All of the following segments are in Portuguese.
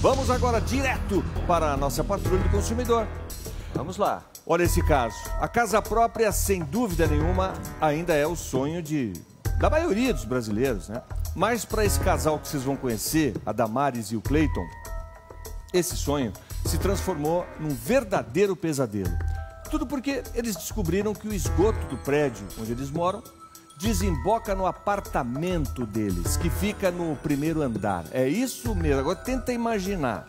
Vamos agora direto para a nossa patrulha do consumidor. Vamos lá. Olha esse caso. A casa própria, sem dúvida nenhuma, ainda é o sonho da maioria dos brasileiros, né? Mas para esse casal que vocês vão conhecer, a Damares e o Cleiton, esse sonho se transformou num verdadeiro pesadelo. Tudo porque eles descobriram que o esgoto do prédio onde eles moram desemboca no apartamento deles, que fica no primeiro andar. É isso mesmo. Agora tenta imaginar.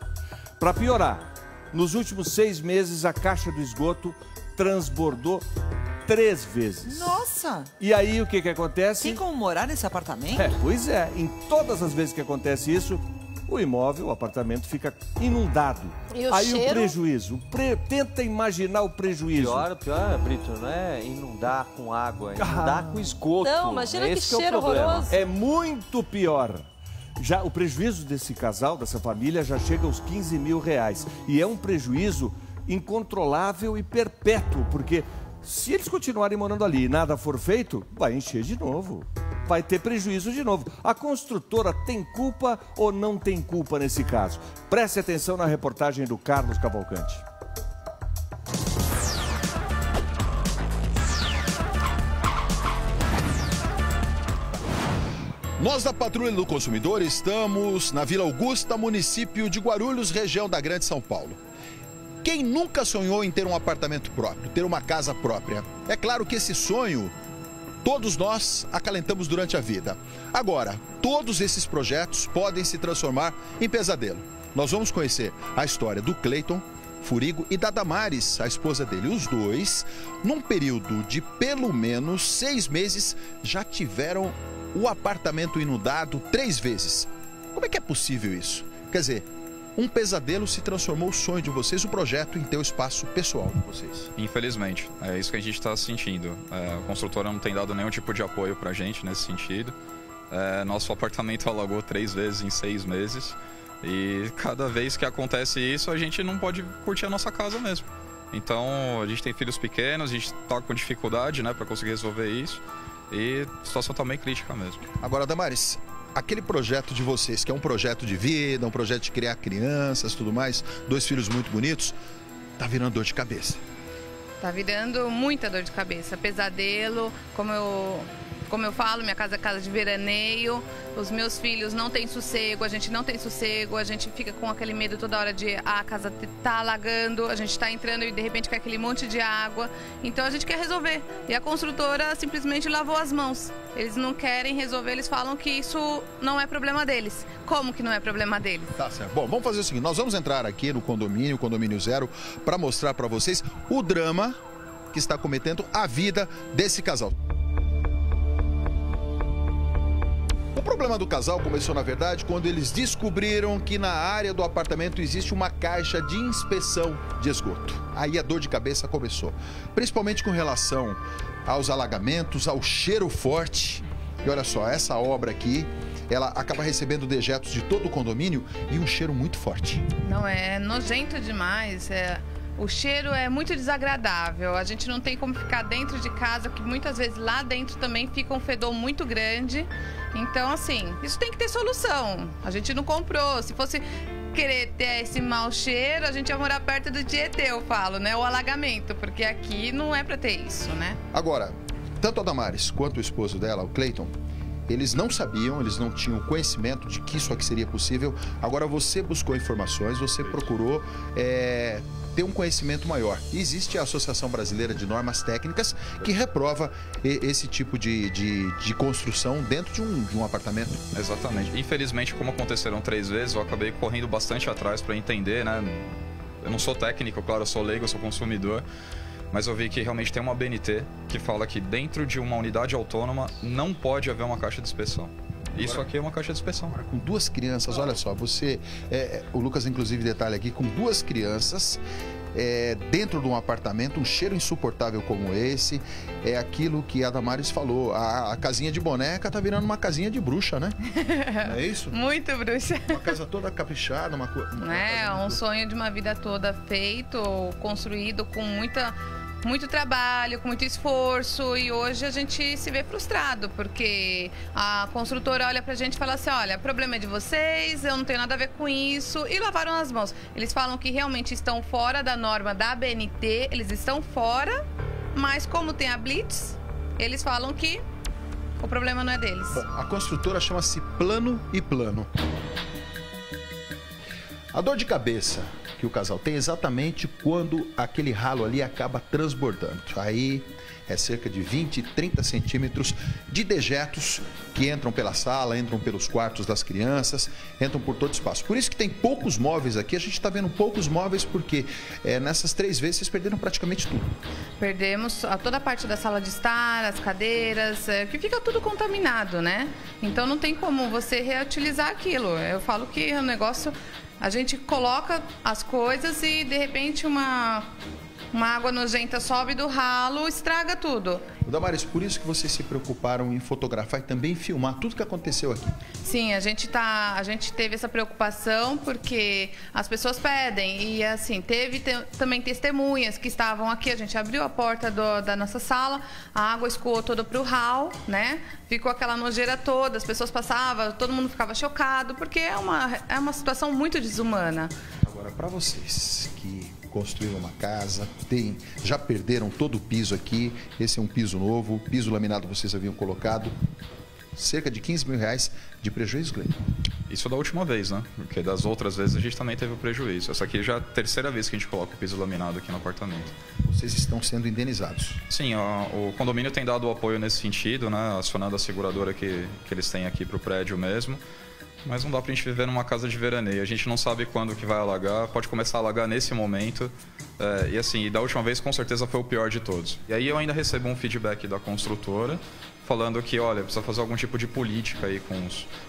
Para piorar, nos últimos 6 meses a caixa do esgoto transbordou 3 vezes. Nossa! E aí o que acontece? Tem como morar nesse apartamento? Pois é. Em todas as vezes que acontece isso, o imóvel, o apartamento fica inundado. E o aí cheiro? o prejuízo. Tenta imaginar o prejuízo. Pior, Brito, não é inundar com água, é inundar com esgoto. Não, imagina que Esse é o cheiro problema. horroroso. É muito pior. Já o prejuízo desse casal, dessa família, já chega aos 15 mil reais. E é um prejuízo incontrolável e perpétuo, porque se eles continuarem morando ali e nada for feito, vai encher de novo. Vai ter prejuízo de novo. A construtora tem culpa ou não tem culpa nesse caso? Preste atenção na reportagem do Carlos Cavalcante. Nós da Patrulha do Consumidor estamos na Vila Augusta, município de Guarulhos, região da Grande São Paulo. Quem nunca sonhou em ter um apartamento próprio, ter uma casa própria? É claro que esse sonho todos nós acalentamos durante a vida. Agora, todos esses projetos podem se transformar em pesadelo. Nós vamos conhecer a história do Cleiton Furigo e da Damares, a esposa dele. Os dois, num período de pelo menos 6 meses, já tiveram o apartamento inundado 3 vezes. Como é que é possível isso? Quer dizer, um pesadelo se transformou o sonho de vocês, o projeto, em ter o espaço pessoal de vocês. Infelizmente, é isso que a gente está sentindo. A construtora não tem dado nenhum tipo de apoio para a gente nesse sentido. Nosso apartamento alagou 3 vezes em 6 meses. E cada vez que acontece isso, a gente não pode curtir a nossa casa mesmo. Então, a gente tem filhos pequenos, a gente está com dificuldade, né, para conseguir resolver isso. E a situação está bem crítica mesmo. Agora, Damares, aquele projeto de vocês, que é um projeto de vida, um projeto de criar crianças, tudo mais, 2 filhos muito bonitos, tá virando dor de cabeça. Tá virando muita dor de cabeça, pesadelo, como eu falo, minha casa é casa de veraneio, os meus filhos não têm sossego, a gente não tem sossego, a gente fica com aquele medo toda hora de a casa tá alagando, a gente tá entrando e de repente cai aquele monte de água, então a gente quer resolver. E a construtora simplesmente lavou as mãos, eles não querem resolver, eles falam que isso não é problema deles. Como que não é problema deles? Tá certo. Bom, vamos fazer o seguinte, nós vamos entrar aqui no condomínio, Condomínio Zero, para mostrar para vocês o drama que está cometendo a vida desse casal. O problema do casal começou, na verdade, quando eles descobriram que na área do apartamento existe uma caixa de inspeção de esgoto. Aí a dor de cabeça começou, principalmente com relação aos alagamentos, ao cheiro forte. E olha só, essa obra aqui, ela acaba recebendo dejetos de todo o condomínio e um cheiro muito forte. Não, é nojento demais, o cheiro é muito desagradável, a gente não tem como ficar dentro de casa, que muitas vezes lá dentro também fica um fedor muito grande. Então, assim, isso tem que ter solução. A gente não comprou, se fosse querer ter esse mau cheiro, a gente ia morar perto do Tietê, eu falo, né? O alagamento, porque aqui não é pra ter isso, né? Agora, tanto a Damares quanto o esposo dela, o Cleiton, eles não sabiam, eles não tinham conhecimento de que isso aqui seria possível. Agora você buscou informações, você procurou ter um conhecimento maior. E existe a Associação Brasileira de Normas Técnicas que reprova esse tipo de construção dentro de um apartamento. Exatamente. Infelizmente, como aconteceram 3 vezes, eu acabei correndo bastante atrás para entender, né? Eu não sou técnico, claro, eu sou leigo, eu sou consumidor. Mas eu vi que realmente tem uma ABNT que fala que dentro de uma unidade autônoma não pode haver uma caixa de inspeção. Isso aqui é uma caixa de inspeção. Com 2 crianças, olha só, você... o Lucas, inclusive, detalha aqui, com 2 crianças, dentro de um apartamento, um cheiro insuportável como esse, é aquilo que a Damares falou, a casinha de boneca tá virando uma casinha de bruxa, né? Não é isso? Muito bruxa. Uma casa toda caprichada, uma sonho de uma vida toda feito, construído com muita muito trabalho, com muito esforço, e hoje a gente se vê frustrado, porque a construtora olha pra gente e fala assim, olha, o problema é de vocês, eu não tenho nada a ver com isso, e lavaram as mãos. Eles falam que realmente estão fora da norma da ABNT, eles estão fora, mas como tem a Blitz, eles falam que o problema não é deles. A construtora chama-se Plano e Plano. A dor de cabeça que o casal tem é exatamente quando aquele ralo ali acaba transbordando. Aí é cerca de 20, 30 centímetros de dejetos que entram pela sala, entram pelos quartos das crianças, entram por todo o espaço. Por isso que tem poucos móveis aqui. A gente está vendo poucos móveis porque nessas 3 vezes vocês perderam praticamente tudo. Perdemos toda a parte da sala de estar, as cadeiras, que fica tudo contaminado, né? Então não tem como você reutilizar aquilo. Eu falo que o negócio... A gente coloca as coisas e, de repente, uma água nojenta sobe do ralo, estraga tudo. Damares, por isso que vocês se preocuparam em fotografar e também filmar tudo que aconteceu aqui. Sim, a gente teve essa preocupação porque as pessoas pedem. E, assim, teve também testemunhas que estavam aqui. A gente abriu a porta da nossa sala, a água escoou toda para o hall, né? Ficou aquela nojeira toda, as pessoas passavam, todo mundo ficava chocado, porque é uma situação muito desumana. Agora, para vocês que construíram uma casa, já perderam todo o piso aqui, esse é um piso novo, o piso laminado vocês haviam colocado, cerca de 15 mil reais de prejuízo, Gleiton. Isso da última vez, né? Porque das outras vezes a gente também teve o prejuízo. Essa aqui já é a 3ª vez que a gente coloca o piso laminado aqui no apartamento. Vocês estão sendo indenizados? Sim, o condomínio tem dado o apoio nesse sentido, né? Acionando a seguradora que eles têm aqui para o prédio mesmo. Mas não dá pra gente viver numa casa de veraneio. A gente não sabe quando que vai alagar. Pode começar a alagar nesse momento. E assim, da última vez com certeza foi o pior de todos. E aí eu ainda recebo um feedback da construtora falando que, olha, precisa fazer algum tipo de política aí com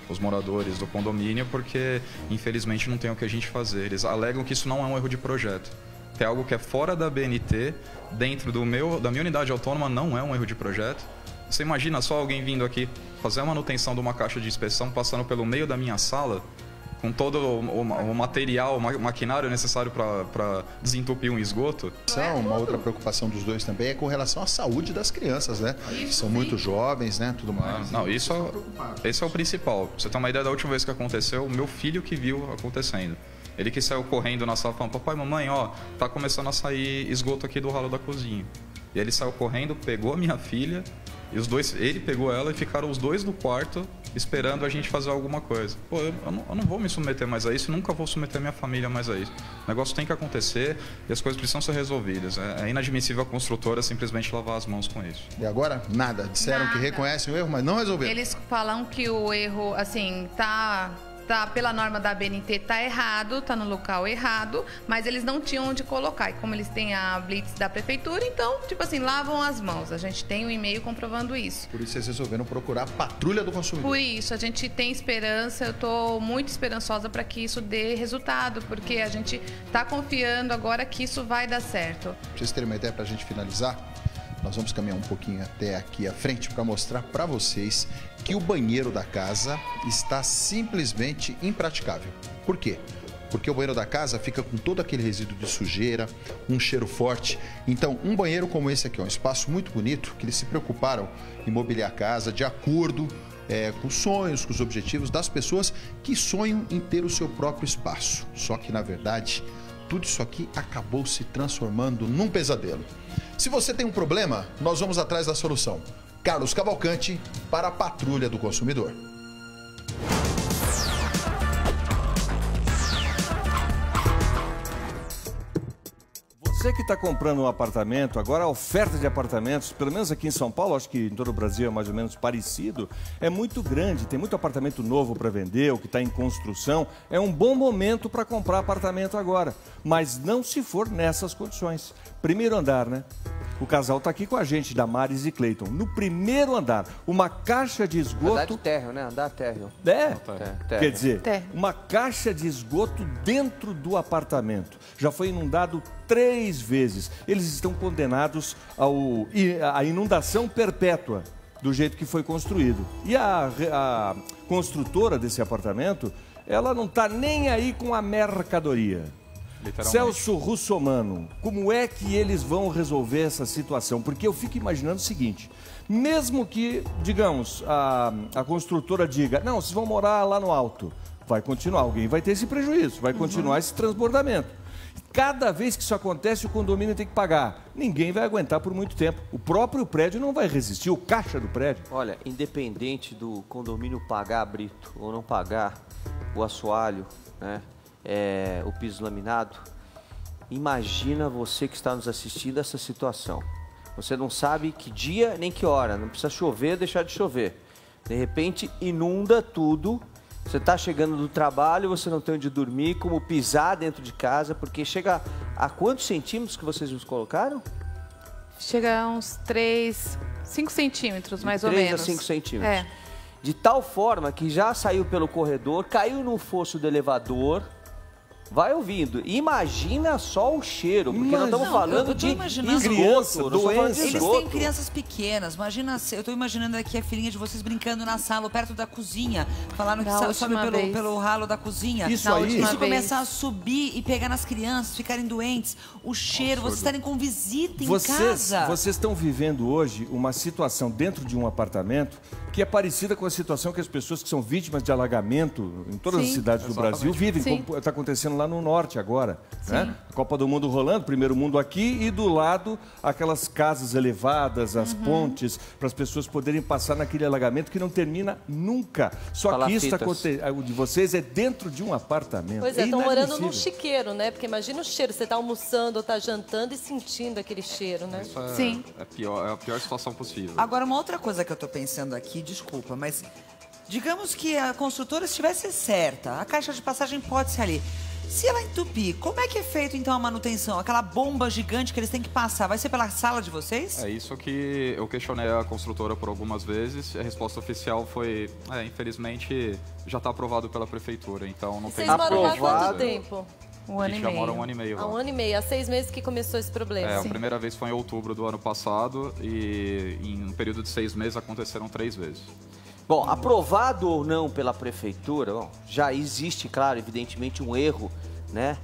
os moradores do condomínio, porque infelizmente não tem o que a gente fazer. Eles alegam que isso não é um erro de projeto. Que é algo que é fora da BNT, dentro da minha unidade autônoma, não é um erro de projeto. Você imagina só alguém vindo aqui fazer a manutenção de uma caixa de inspeção, passando pelo meio da minha sala, com todo o material, o maquinário necessário para desentupir um esgoto? Uma outra preocupação dos dois também é com relação à saúde das crianças, né? São muito jovens, né? Tudo mais. Não, esse é o principal. Pra você ter uma ideia da última vez que aconteceu, o meu filho que viu acontecendo. Ele que saiu correndo na sala falando, papai, mamãe, ó, tá começando a sair esgoto aqui do ralo da cozinha. E ele saiu correndo, pegou a minha filha, e ele pegou ela e ficaram os dois no quarto esperando a gente fazer alguma coisa. Pô, eu não vou me submeter mais a isso, nunca vou submeter minha família mais a isso. O negócio tem que acontecer e as coisas precisam ser resolvidas. É inadmissível a construtora simplesmente lavar as mãos com isso. E agora, nada. Disseram que reconhecem o erro, mas não resolveram. Eles falam que o erro, assim, tá pela norma da ABNT, tá errado, tá no local errado, mas eles não tinham onde colocar. E como eles têm a Blitz da prefeitura, então, tipo assim, lavam as mãos. A gente tem um e-mail comprovando isso. Por isso vocês resolveram procurar a patrulha do consumidor. Por isso, a gente tem esperança, eu tô muito esperançosa para que isso dê resultado, porque a gente tá confiando agora que isso vai dar certo. Pra vocês terem uma ideia, pra gente finalizar, nós vamos caminhar um pouquinho até aqui à frente para mostrar para vocês que o banheiro da casa está simplesmente impraticável. Por quê? Porque o banheiro da casa fica com todo aquele resíduo de sujeira, um cheiro forte. Então, um banheiro como esse aqui, um espaço muito bonito, que eles se preocuparam em mobiliar a casa de acordo com os sonhos, com os objetivos das pessoas que sonham em ter o seu próprio espaço. Só que, na verdade, tudo isso aqui acabou se transformando num pesadelo. Se você tem um problema, nós vamos atrás da solução. Carlos Cavalcante para a Patrulha do Consumidor. Você que está comprando um apartamento, agora a oferta de apartamentos, pelo menos aqui em São Paulo, acho que em todo o Brasil é mais ou menos parecido, é muito grande. Tem muito apartamento novo para vender, ou que está em construção. É um bom momento para comprar apartamento agora, mas não se for nessas condições. Primeiro andar, né? O casal está aqui com a gente, Damares e Cleiton. No primeiro andar, uma caixa de esgoto... Andar de térreo, né? Andar térreo. Quer dizer, uma caixa de esgoto dentro do apartamento. Já foi inundado 3 vezes. Eles estão condenados à inundação perpétua, do jeito que foi construído. E a construtora desse apartamento, ela não está nem aí com a mercadoria. literalmente. Celso Russomano, como é que eles vão resolver essa situação? Porque eu fico imaginando o seguinte, mesmo que, digamos, a construtora diga, não, vocês vão morar lá no alto, vai continuar, alguém vai ter esse prejuízo, vai continuar esse transbordamento. Cada vez que isso acontece, o condomínio tem que pagar. Ninguém vai aguentar por muito tempo. O próprio prédio não vai resistir, o caixa do prédio. Olha, independente do condomínio pagar, Brito, ou não pagar o assoalho, né, o piso laminado, imagina você que está nos assistindo essa situação. Você não sabe que dia nem que hora, não precisa chover ou deixar de chover. De repente, inunda tudo. Você está chegando do trabalho, você não tem onde dormir, como pisar dentro de casa, porque chega a quantos centímetros que vocês nos colocaram? Chega a uns 5 centímetros, mais ou 3 menos. a 5 centímetros. É. De tal forma que já saiu pelo corredor, caiu no fosso do elevador. Vai ouvindo. Imagina só o cheiro, porque nós estamos falando de criança, doença. Eles têm crianças pequenas. Imagina, eu estou imaginando aqui a filhinha de vocês brincando na sala, perto da cozinha. Falaram que sobe pelo ralo da cozinha. Isso começar a subir e pegar nas crianças, ficarem doentes. O cheiro, vocês estarem com visita em casa. Vocês estão vivendo hoje uma situação dentro de um apartamento que é parecida com a situação que as pessoas que são vítimas de alagamento em todas as cidades do Brasil vivem, como está acontecendo lá no norte agora, né? A Copa do Mundo rolando, primeiro mundo aqui e do lado aquelas casas elevadas, as pontes, para as pessoas poderem passar naquele alagamento que não termina nunca. Só que isso o de vocês é dentro de um apartamento. Pois é, estão morando num chiqueiro, né? Porque imagina o cheiro, você está almoçando ou está jantando e sentindo aquele cheiro, né? Isso é a pior situação possível. Agora, uma outra coisa que eu estou pensando aqui, desculpa, mas digamos que a construtora estivesse certa, a caixa de passagem pode ser ali. Se ela entupir, como é que é feito então a manutenção? Aquela bomba gigante que eles têm que passar, vai ser pela sala de vocês? É isso que eu questionei a construtora por algumas vezes e a resposta oficial foi, infelizmente já está aprovado pela prefeitura, então não tem... Vocês moram lá há quanto tempo? Um ano e meio. Já mora 1 ano e meio. Há 1 ano e meio, há 6 meses que começou esse problema. A primeira vez foi em outubro do ano passado e em um período de 6 meses aconteceram 3 vezes. Bom, aprovado ou não pela prefeitura, já existe, claro, evidentemente um erro, né,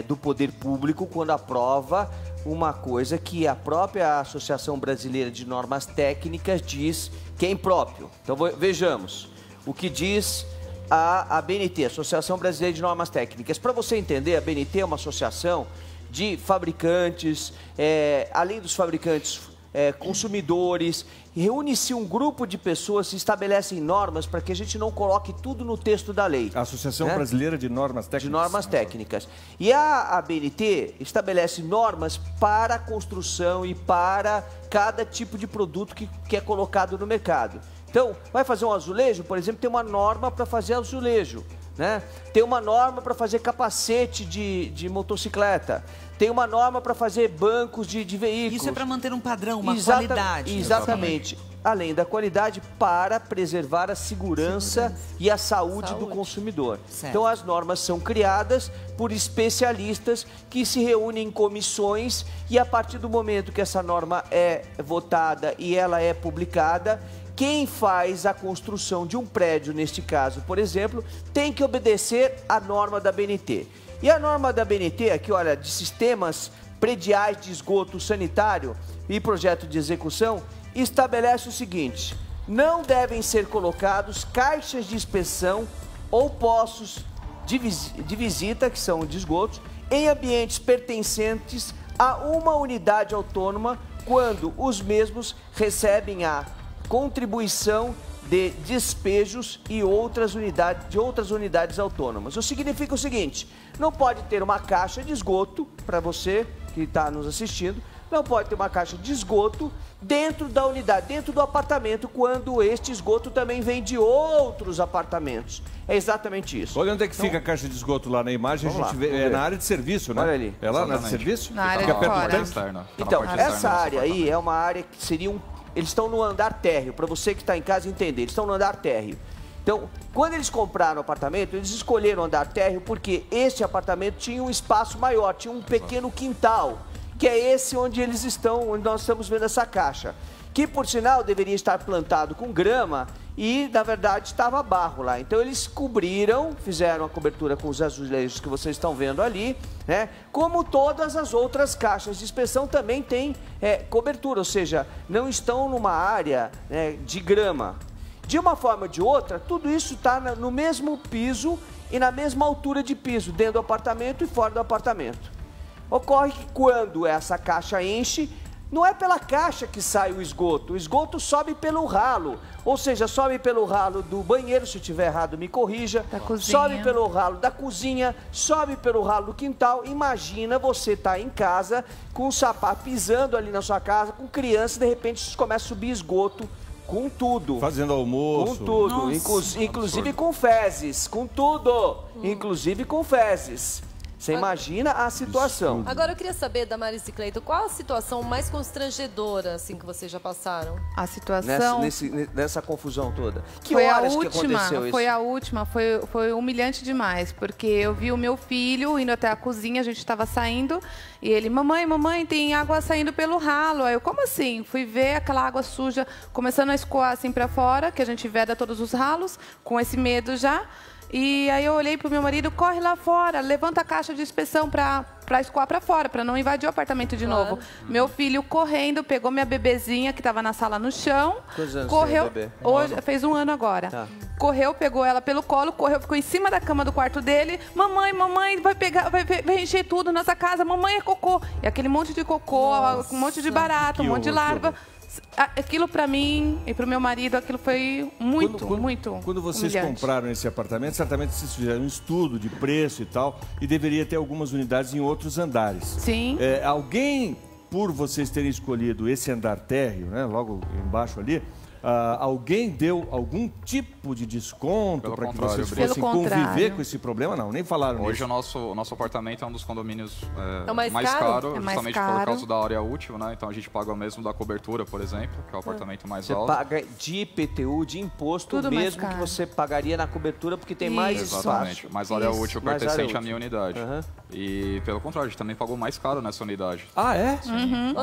do poder público quando aprova uma coisa que a própria Associação Brasileira de Normas Técnicas diz que é impróprio. Então vejamos o que diz a ABNT, Associação Brasileira de Normas Técnicas. Para você entender, a ABNT é uma associação de fabricantes, além dos fabricantes, consumidores, reúne-se um grupo de pessoas, se estabelecem normas para que a gente não coloque tudo no texto da lei. A Associação Brasileira de Normas Técnicas. De Normas Técnicas. E a ABNT estabelece normas para a construção e para cada tipo de produto que é colocado no mercado. Então, vai fazer um azulejo, por exemplo, tem uma norma para fazer azulejo, né? Tem uma norma para fazer capacete de motocicleta. Tem uma norma para fazer bancos de veículos. Isso é para manter um padrão, uma qualidade. Exatamente. Além da qualidade, para preservar a segurança e a saúde do consumidor. Certo. Então, as normas são criadas por especialistas que se reúnem em comissões e, a partir do momento que essa norma é votada e ela é publicada, quem faz a construção de um prédio, neste caso, por exemplo, tem que obedecer à norma da ABNT. E a norma da ABNT aqui, olha, de sistemas prediais de esgoto sanitário e projeto de execução, estabelece o seguinte: não devem ser colocados caixas de inspeção ou poços de visita, que são de esgotos, em ambientes pertencentes a uma unidade autônoma quando os mesmos recebem a contribuição de despejos e outras unidades autônomas. Isso significa o seguinte: não pode ter uma caixa de esgoto, para você que está nos assistindo, não pode ter uma caixa de esgoto dentro da unidade, dentro do apartamento, quando este esgoto também vem de outros apartamentos. É exatamente isso. Olha onde é que fica a caixa de esgoto lá na imagem, a gente vê, na área de serviço, né? Olha ali. É lá na área de serviço? Na área de fora. Então, essa área aí é uma área que seria eles estão no andar térreo, para você que está em casa entender, eles estão no andar térreo. Então, quando eles compraram o apartamento, eles escolheram o andar térreo porque este apartamento tinha um espaço maior, tinha um pequeno quintal, que é esse onde eles estão, onde nós estamos vendo essa caixa, que por sinal deveria estar plantado com grama e, na verdade, estava barro lá. Então, eles cobriram, fizeram a cobertura com os azulejos que vocês estão vendo ali, né? Como todas as outras caixas de inspeção também têm cobertura, ou seja, não estão numa área de grama. De uma forma ou de outra, tudo isso está no mesmo piso e na mesma altura de piso, dentro do apartamento e fora do apartamento. Ocorre que quando essa caixa enche, não é pela caixa que sai o esgoto sobe pelo ralo, ou seja, sobe pelo ralo do banheiro, se eu estiver errado me corrija, sobe pelo ralo da cozinha, sobe pelo ralo do quintal. Imagina você estar em casa com um sapato pisando ali na sua casa, com criança, e de repente começa a subir esgoto com tudo. Fazendo almoço. Com tudo, inclusive com fezes, com tudo, inclusive com fezes. Você imagina a situação. Agora eu queria saber, Damaris e Cleiton, qual a situação mais constrangedora assim que vocês já passaram? A situação... Nessa confusão toda. Que foi horas a última, que aconteceu isso? Foi a última, foi humilhante demais, porque eu vi o meu filho indo até a cozinha, a gente estava saindo, e ele, mamãe, tem água saindo pelo ralo. Aí eu, como assim? Fui ver aquela água suja começando a escoar assim para fora, que a gente veda todos os ralos, com esse medo já. E aí eu olhei pro meu marido, corre lá fora, levanta a caixa de inspeção para escoar para fora, para não invadir o apartamento de novo. Meu filho correndo, pegou minha bebezinha que estava na sala no chão. Quantos anos correu, tem, bebê? hoje fez 1 ano agora. Tá. Correu, pegou ela pelo colo, correu, ficou em cima da cama do quarto dele. Mamãe, vai encher tudo nessa casa, mamãe é cocô. E aquele monte de cocô, um monte de barata, um monte de larva. Aquilo para mim e para o meu marido, aquilo foi muito Quando vocês humilhante. compraram esse apartamento, certamente vocês fizeram um estudo de preço e tal, e deveria ter algumas unidades em outros andares. Sim. Alguém, por vocês terem escolhido esse andar térreo, né, logo embaixo ali, alguém deu algum tipo de desconto para que vocês fossem conviver com esse problema? Não, nem falaram Hoje nisso. o nosso apartamento é um dos condomínios mais caro, é mais justamente caro. por causa da área útil, né? Então a gente paga o mesmo da cobertura, por exemplo, que é o apartamento mais alto. Você paga de IPTU, de imposto, tudo mesmo que você pagaria na cobertura, porque tem mais espaço. Exatamente, mas a área útil pertencente à minha unidade. Uhum. E pelo contrário, a gente também pagou mais caro nessa unidade. Ah, é? Uhum.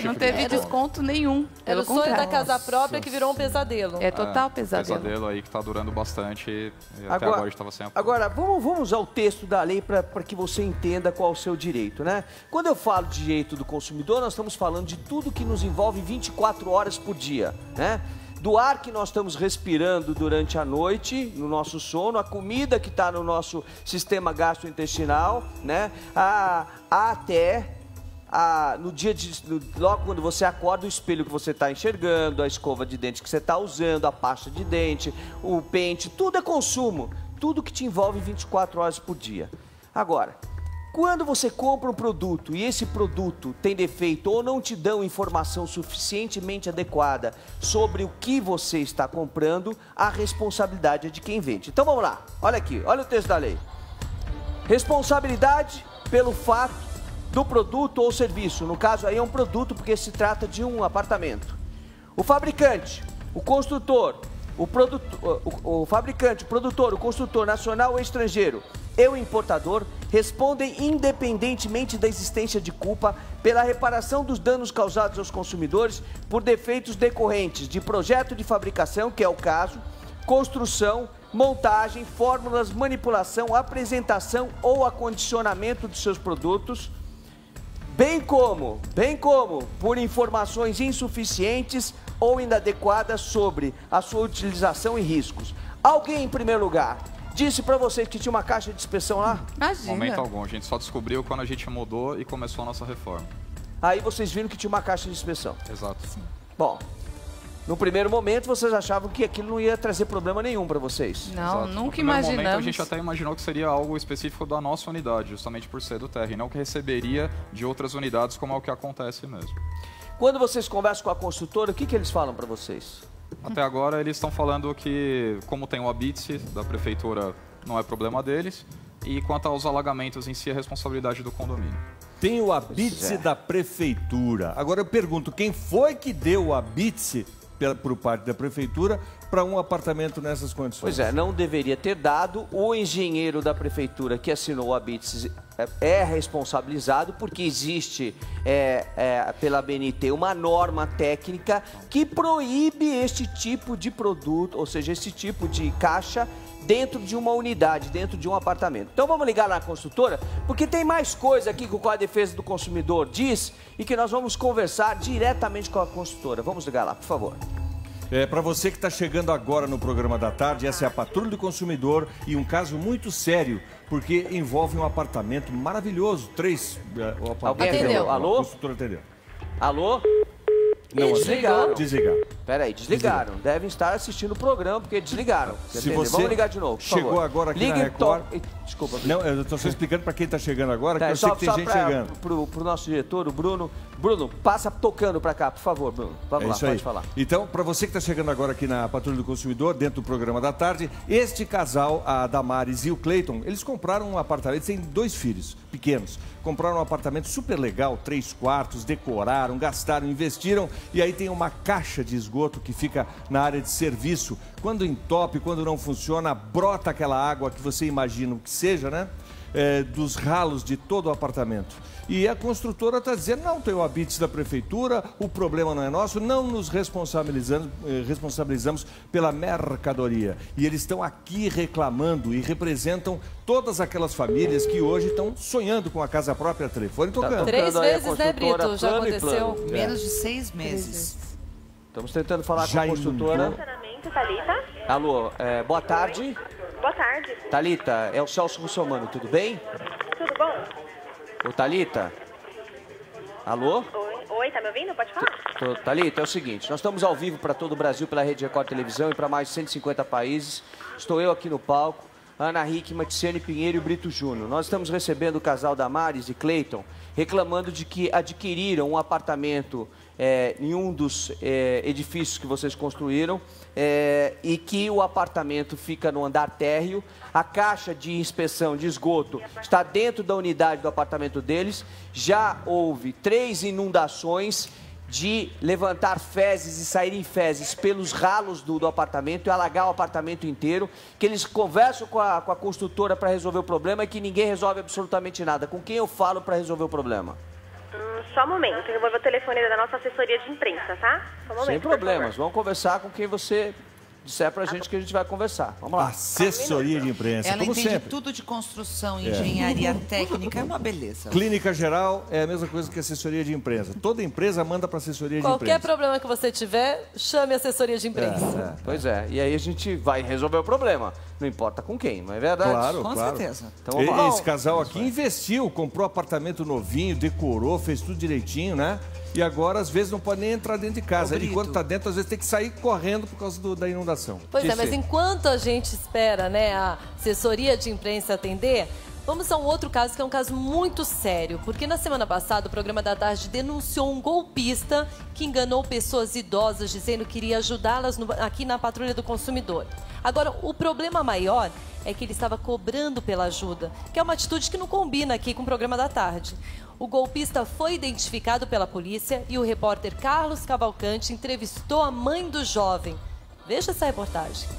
Não teve desconto nenhum. Era o sonho da casa própria que virou um pesadelo. É total pesadelo. Pesadelo aí que tá durando bastante e até agora a gente estava sem apoio. Agora, vamos ao texto da lei para que você entenda qual é o seu direito, né? Quando eu falo de direito do consumidor, nós estamos falando de tudo que nos envolve 24 horas por dia, né? Do ar que nós estamos respirando durante a noite, no nosso sono, a comida que está no nosso sistema gastrointestinal, né? Até logo quando você acorda, o espelho que você está enxergando, a escova de dente que você está usando, a pasta de dente, o pente, tudo é consumo, tudo que te envolve 24 horas por dia. Agora, quando você compra um produto e esse produto tem defeito ou não te dão informação suficientemente adequada sobre o que você está comprando, a responsabilidade é de quem vende. Então vamos lá, olha aqui, olha o texto da lei. Responsabilidade pelo fato do produto ou serviço, no caso aí é um produto porque se trata de um apartamento. O fabricante, o construtor, o fabricante, o produtor, o construtor nacional ou estrangeiro e o importador respondem independentemente da existência de culpa pela reparação dos danos causados aos consumidores por defeitos decorrentes de projeto de fabricação, que é o caso, construção, montagem, fórmulas, manipulação, apresentação ou acondicionamento de seus produtos, bem como por informações insuficientes ou inadequadas sobre a sua utilização e riscos. Alguém, em primeiro lugar, disse para vocês que tinha uma caixa de inspeção lá? Imagina. Momento algum, a gente só descobriu quando a gente mudou e começou a nossa reforma. Aí vocês viram que tinha uma caixa de inspeção. Exato. Sim. Bom, no primeiro momento vocês achavam que aquilo não ia trazer problema nenhum para vocês. Não, Exato. nunca no imaginamos. Momento, a gente até imaginou que seria algo específico da nossa unidade, justamente por ser do térreo, e não que receberia de outras unidades, como é o que acontece mesmo. Quando vocês conversam com a construtora, o que eles falam para vocês? Até agora eles estão falando que, como tem o ABITSE da prefeitura, não é problema deles, e quanto aos alagamentos em si, é responsabilidade do condomínio. Tem o ABITSE da prefeitura. Agora eu pergunto, quem foi que deu o ABITSE por parte da prefeitura para um apartamento nessas condições. Pois é, não deveria ter dado. O engenheiro da prefeitura que assinou o habite é responsabilizado porque existe pela ABNT uma norma técnica que proíbe este tipo de produto, ou seja, esse tipo de caixa dentro de uma unidade, dentro de um apartamento. Então vamos ligar na construtora, porque tem mais coisa aqui que o Código de Defesa do Consumidor diz e que nós vamos conversar diretamente com a construtora. Vamos ligar lá, por favor. Para você que está chegando agora no programa da tarde, essa é a Patrulha do Consumidor e um caso muito sério, porque envolve um apartamento maravilhoso. Alguém atendeu? Alô? A construtora atendeu. Alô? Não, desligaram. Desligaram. Peraí, desligaram. Devem estar assistindo o programa porque desligaram. Vamos ligar de novo, por chegou favor. Agora aqui na Record... Desculpa. Não, eu estou só explicando para quem está chegando agora, que eu sei que tem gente chegando. Pro nosso diretor, o Bruno. Bruno, passa tocando para cá, por favor, Bruno. Vamos lá, pode falar. Então, para você que está chegando agora aqui na Patrulha do Consumidor, dentro do programa da tarde, este casal, a Damares e o Cleiton, eles compraram um apartamento, têm 2 filhos pequenos. Compraram um apartamento super legal, 3 quartos, decoraram, gastaram, investiram, e aí tem uma caixa de esgoto que fica na área de serviço. Quando entope, quando não funciona, brota aquela água que você imagina que seja, né? Dos ralos de todo o apartamento. E a construtora está dizendo, não, tem o habite da prefeitura, o problema não é nosso, não nos responsabilizamos pela mercadoria. E eles estão aqui reclamando e representam todas aquelas famílias que hoje estão sonhando com a casa própria. Telefone tocando. 3 vezes, né, Brito? Já aconteceu. Menos de 6 meses. Estamos tentando falar com a construtora. Thalita? Alô, boa tarde. Boa tarde. Thalita, é o Celso Russomano, tudo bem? Tudo bom? Ô, Thalita? Alô? Oi, tá me ouvindo? Pode falar. Thalita, é o seguinte, nós estamos ao vivo para todo o Brasil pela Rede Record Televisão e para mais de 150 países. Estou eu aqui no palco, Ana Hickman, Tiziane Pinheiro e Brito Júnior. Nós estamos recebendo o casal Damares e Cleiton reclamando de que adquiriram um apartamento em um dos edifícios que vocês construíram e que o apartamento fica no andar térreo, a caixa de inspeção de esgoto está dentro da unidade do apartamento deles, já houve 3 inundações de levantar fezes e saírem fezes pelos ralos do apartamento e alagar o apartamento inteiro, que eles conversam com a construtora para resolver o problema e que ninguém resolve absolutamente nada. Com quem eu falo para resolver o problema? Só um momento, eu vou ver o telefone da nossa assessoria de imprensa, tá? Só um momento, sem problemas, vamos conversar com quem você disser pra gente que a gente vai conversar. Vamos lá. Assessoria de imprensa, ela como entende sempre. Tudo de construção, engenharia técnica, é uma beleza. Clínica geral é a mesma coisa que assessoria de imprensa. Toda empresa manda para assessoria de imprensa. Qualquer problema que você tiver, chame a assessoria de imprensa. Pois é, e aí a gente vai resolver o problema. Não importa com quem, não é verdade? Claro, com certeza. Então, esse casal aqui investiu, comprou apartamento novinho, decorou, fez tudo direitinho, né? E agora, às vezes, não pode nem entrar dentro de casa. E quando está dentro, às vezes tem que sair correndo por causa da inundação. Pois é, mas enquanto a gente espera, né, a assessoria de imprensa atender, vamos a um outro caso que é um caso muito sério. Porque na semana passada, o Programa da Tarde denunciou um golpista que enganou pessoas idosas, dizendo que iria ajudá-las aqui na Patrulha do Consumidor. Agora, o problema maior é que ele estava cobrando pela ajuda, que é uma atitude que não combina aqui com o Programa da Tarde. O golpista foi identificado pela polícia e o repórter Carlos Cavalcante entrevistou a mãe do jovem. Veja essa reportagem.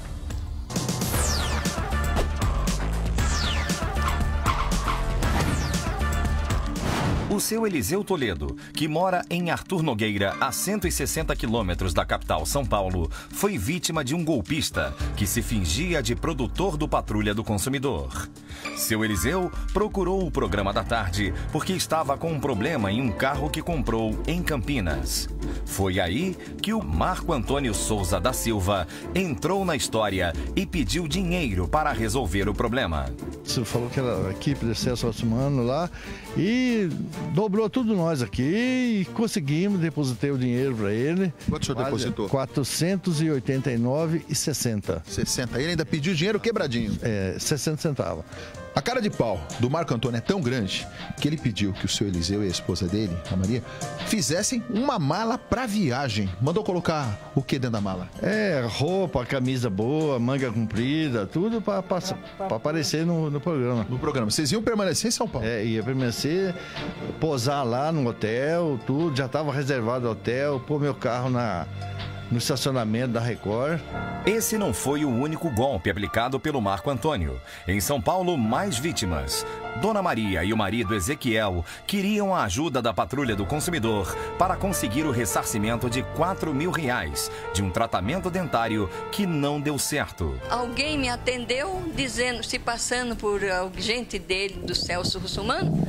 O seu Eliseu Toledo, que mora em Arthur Nogueira, a 160 quilômetros da capital São Paulo, foi vítima de um golpista que se fingia de produtor do Patrulha do Consumidor. Seu Eliseu procurou o Programa da Tarde porque estava com um problema em um carro que comprou em Campinas. Foi aí que o Marco Antônio Souza da Silva entrou na história e pediu dinheiro para resolver o problema. Você falou que era a equipe de Celso Russomano lá e dobrou tudo nós aqui e conseguimos, depositei o dinheiro para ele. Quanto o senhor depositou? 489,60. 60. Ele ainda pediu dinheiro quebradinho. 60 centavos. A cara de pau do Marco Antônio é tão grande que ele pediu que o seu Eliseu e a esposa dele, a Maria, fizessem uma mala pra viagem. Mandou colocar o que dentro da mala? Roupa, camisa boa, manga comprida, tudo pra aparecer no programa. No programa. Vocês iam permanecer em São Paulo? Ia permanecer, posar lá no hotel, tudo. Já estava reservado o hotel, pôr meu carro no estacionamento da Record. Esse não foi o único golpe aplicado pelo Marco Antônio. Em São Paulo, mais vítimas. Dona Maria e o marido Ezequiel queriam a ajuda da Patrulha do Consumidor para conseguir o ressarcimento de R$4.000 de um tratamento dentário que não deu certo. Alguém me atendeu dizendo, se passando por gente dele, do Celso Russomano,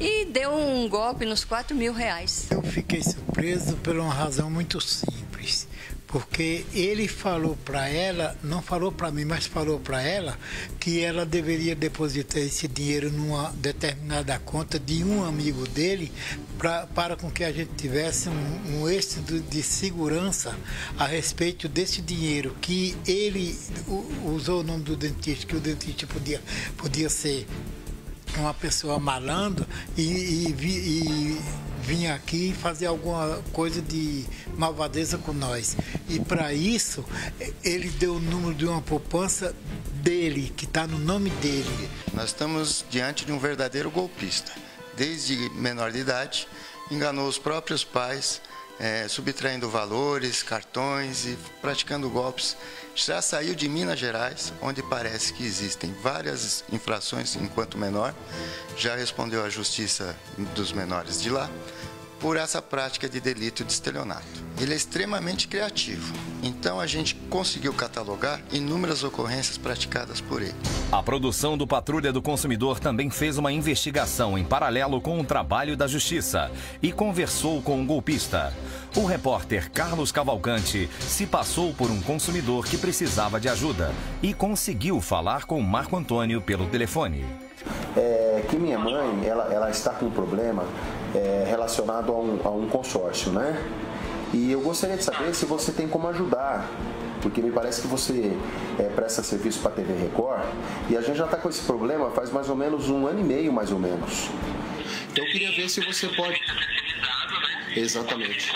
e deu um golpe nos R$4.000. Eu fiquei surpreso por uma razão muito simples, porque ele falou para ela, não falou para mim, mas falou para ela que ela deveria depositar esse dinheiro numa determinada conta de um amigo dele para com que a gente tivesse um êxito de segurança a respeito desse dinheiro, que ele usou o nome do dentista, que o dentista podia ser uma pessoa malandra e vinha aqui fazer alguma coisa de malvadeza com nós. E para isso, ele deu o número de uma poupança dele, que está no nome dele. Nós estamos diante de um verdadeiro golpista. Desde menor de idade, enganou os próprios pais, subtraindo valores, cartões e praticando golpes. Já saiu de Minas Gerais, onde parece que existem várias infrações enquanto menor. Já respondeu à Justiça dos Menores de lá por essa prática de delito de estelionato. Ele é extremamente criativo, então a gente conseguiu catalogar inúmeras ocorrências praticadas por ele. A produção do Patrulha do Consumidor também fez uma investigação em paralelo com o trabalho da Justiça e conversou com um golpista. O repórter Carlos Cavalcante se passou por um consumidor que precisava de ajuda e conseguiu falar com Marco Antônio pelo telefone. Que minha mãe, ela está com um problema relacionado a um consórcio, né? E eu gostaria de saber se você tem como ajudar, porque me parece que você presta serviço para a TV Record e a gente já está com esse problema faz mais ou menos 1 ano e meio, mais ou menos. Então eu queria ver se você pode... Exatamente.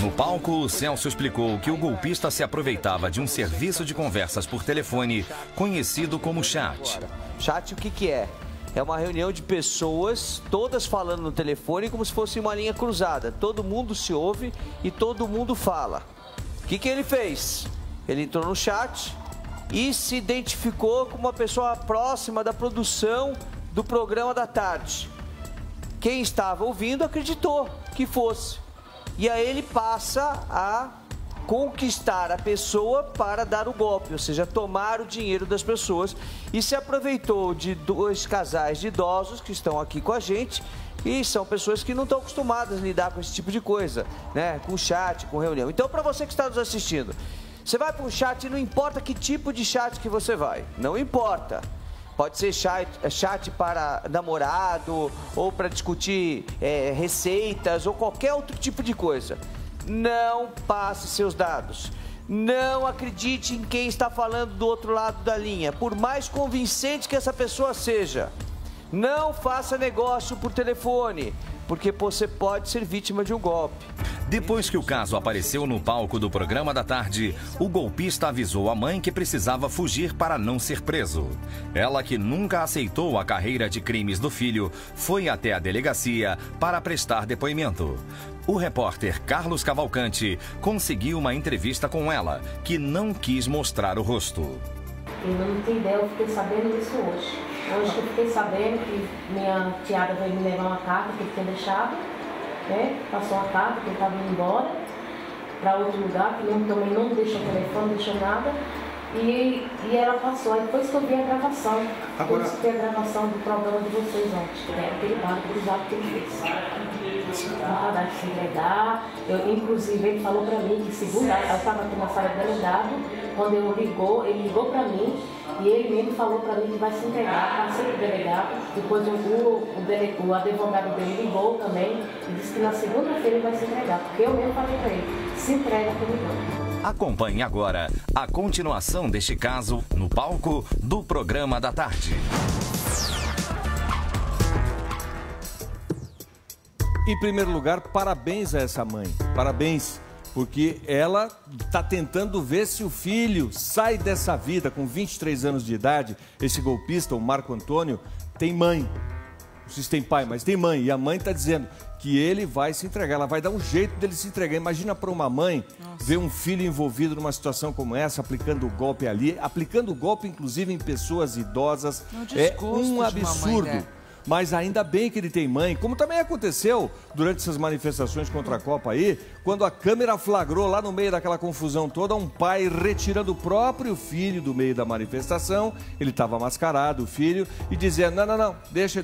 No palco, o Celso explicou que o golpista se aproveitava de um serviço de conversas por telefone conhecido como chat. Chat, o que é? É uma reunião de pessoas, todas falando no telefone como se fosse uma linha cruzada. Todo mundo se ouve e todo mundo fala. O que ele fez? Ele entrou no chat e se identificou como uma pessoa próxima da produção do programa da tarde. Quem estava ouvindo acreditou que fosse. E aí ele passa a conquistar a pessoa para dar o golpe, ou seja, tomar o dinheiro das pessoas, e se aproveitou de 2 casais de idosos que estão aqui com a gente e são pessoas que não estão acostumadas a lidar com esse tipo de coisa, né? Com chat, com reunião. Então, para você que está nos assistindo, você vai para um chat e não importa que tipo de chat que você vai, não importa. Pode ser chat para namorado ou para discutir receitas ou qualquer outro tipo de coisa. Não passe seus dados. Não acredite em quem está falando do outro lado da linha, por mais convincente que essa pessoa seja. Não faça negócio por telefone, porque você pode ser vítima de um golpe. Depois que o caso apareceu no palco do programa da tarde, o golpista avisou a mãe que precisava fugir para não ser preso. Ela, que nunca aceitou a carreira de crimes do filho, foi até a delegacia para prestar depoimento. O repórter Carlos Cavalcante conseguiu uma entrevista com ela, que não quis mostrar o rosto. Eu não tenho ideia, eu fiquei sabendo disso hoje. Hoje eu fiquei sabendo que minha tiada veio me levar uma carta que ele tinha deixado, né? Passou uma carta que ele estava indo embora para outro lugar, que também não deixou telefone, não deixou nada. E ela passou, aí depois que eu vi a gravação, depois que eu vi a gravação do programa de vocês ontem, que era aquele barco cruzado que ele fez. Nada de se entregar, inclusive ele falou para mim que segunda, eu estava aqui na sala do delegado, quando ele ligou para mim, e ele mesmo falou para mim que vai se entregar, passei para o delegado, depois o advogado dele ligou também e disse que na segunda-feira ele vai se entregar, porque eu mesmo falei para ele, se entrega que ele não. Acompanhe agora a continuação deste caso no palco do programa da tarde. Em primeiro lugar, parabéns a essa mãe. Parabéns, porque ela está tentando ver se o filho sai dessa vida com 23 anos de idade. Esse golpista, o Marco Antônio, tem mãe. Não sei se tem pai, mas tem mãe. E a mãe está dizendo que ele vai se entregar, ela vai dar um jeito dele se entregar. Imagina para uma mãe ver um filho envolvido numa situação como essa, aplicando o golpe ali, aplicando o golpe inclusive em pessoas idosas. É um absurdo. Mas ainda bem que ele tem mãe, como também aconteceu durante essas manifestações contra a Copa aí, quando a câmera flagrou lá no meio daquela confusão toda, um pai retirando o próprio filho do meio da manifestação, ele estava mascarado, o filho, e dizendo, não, deixa,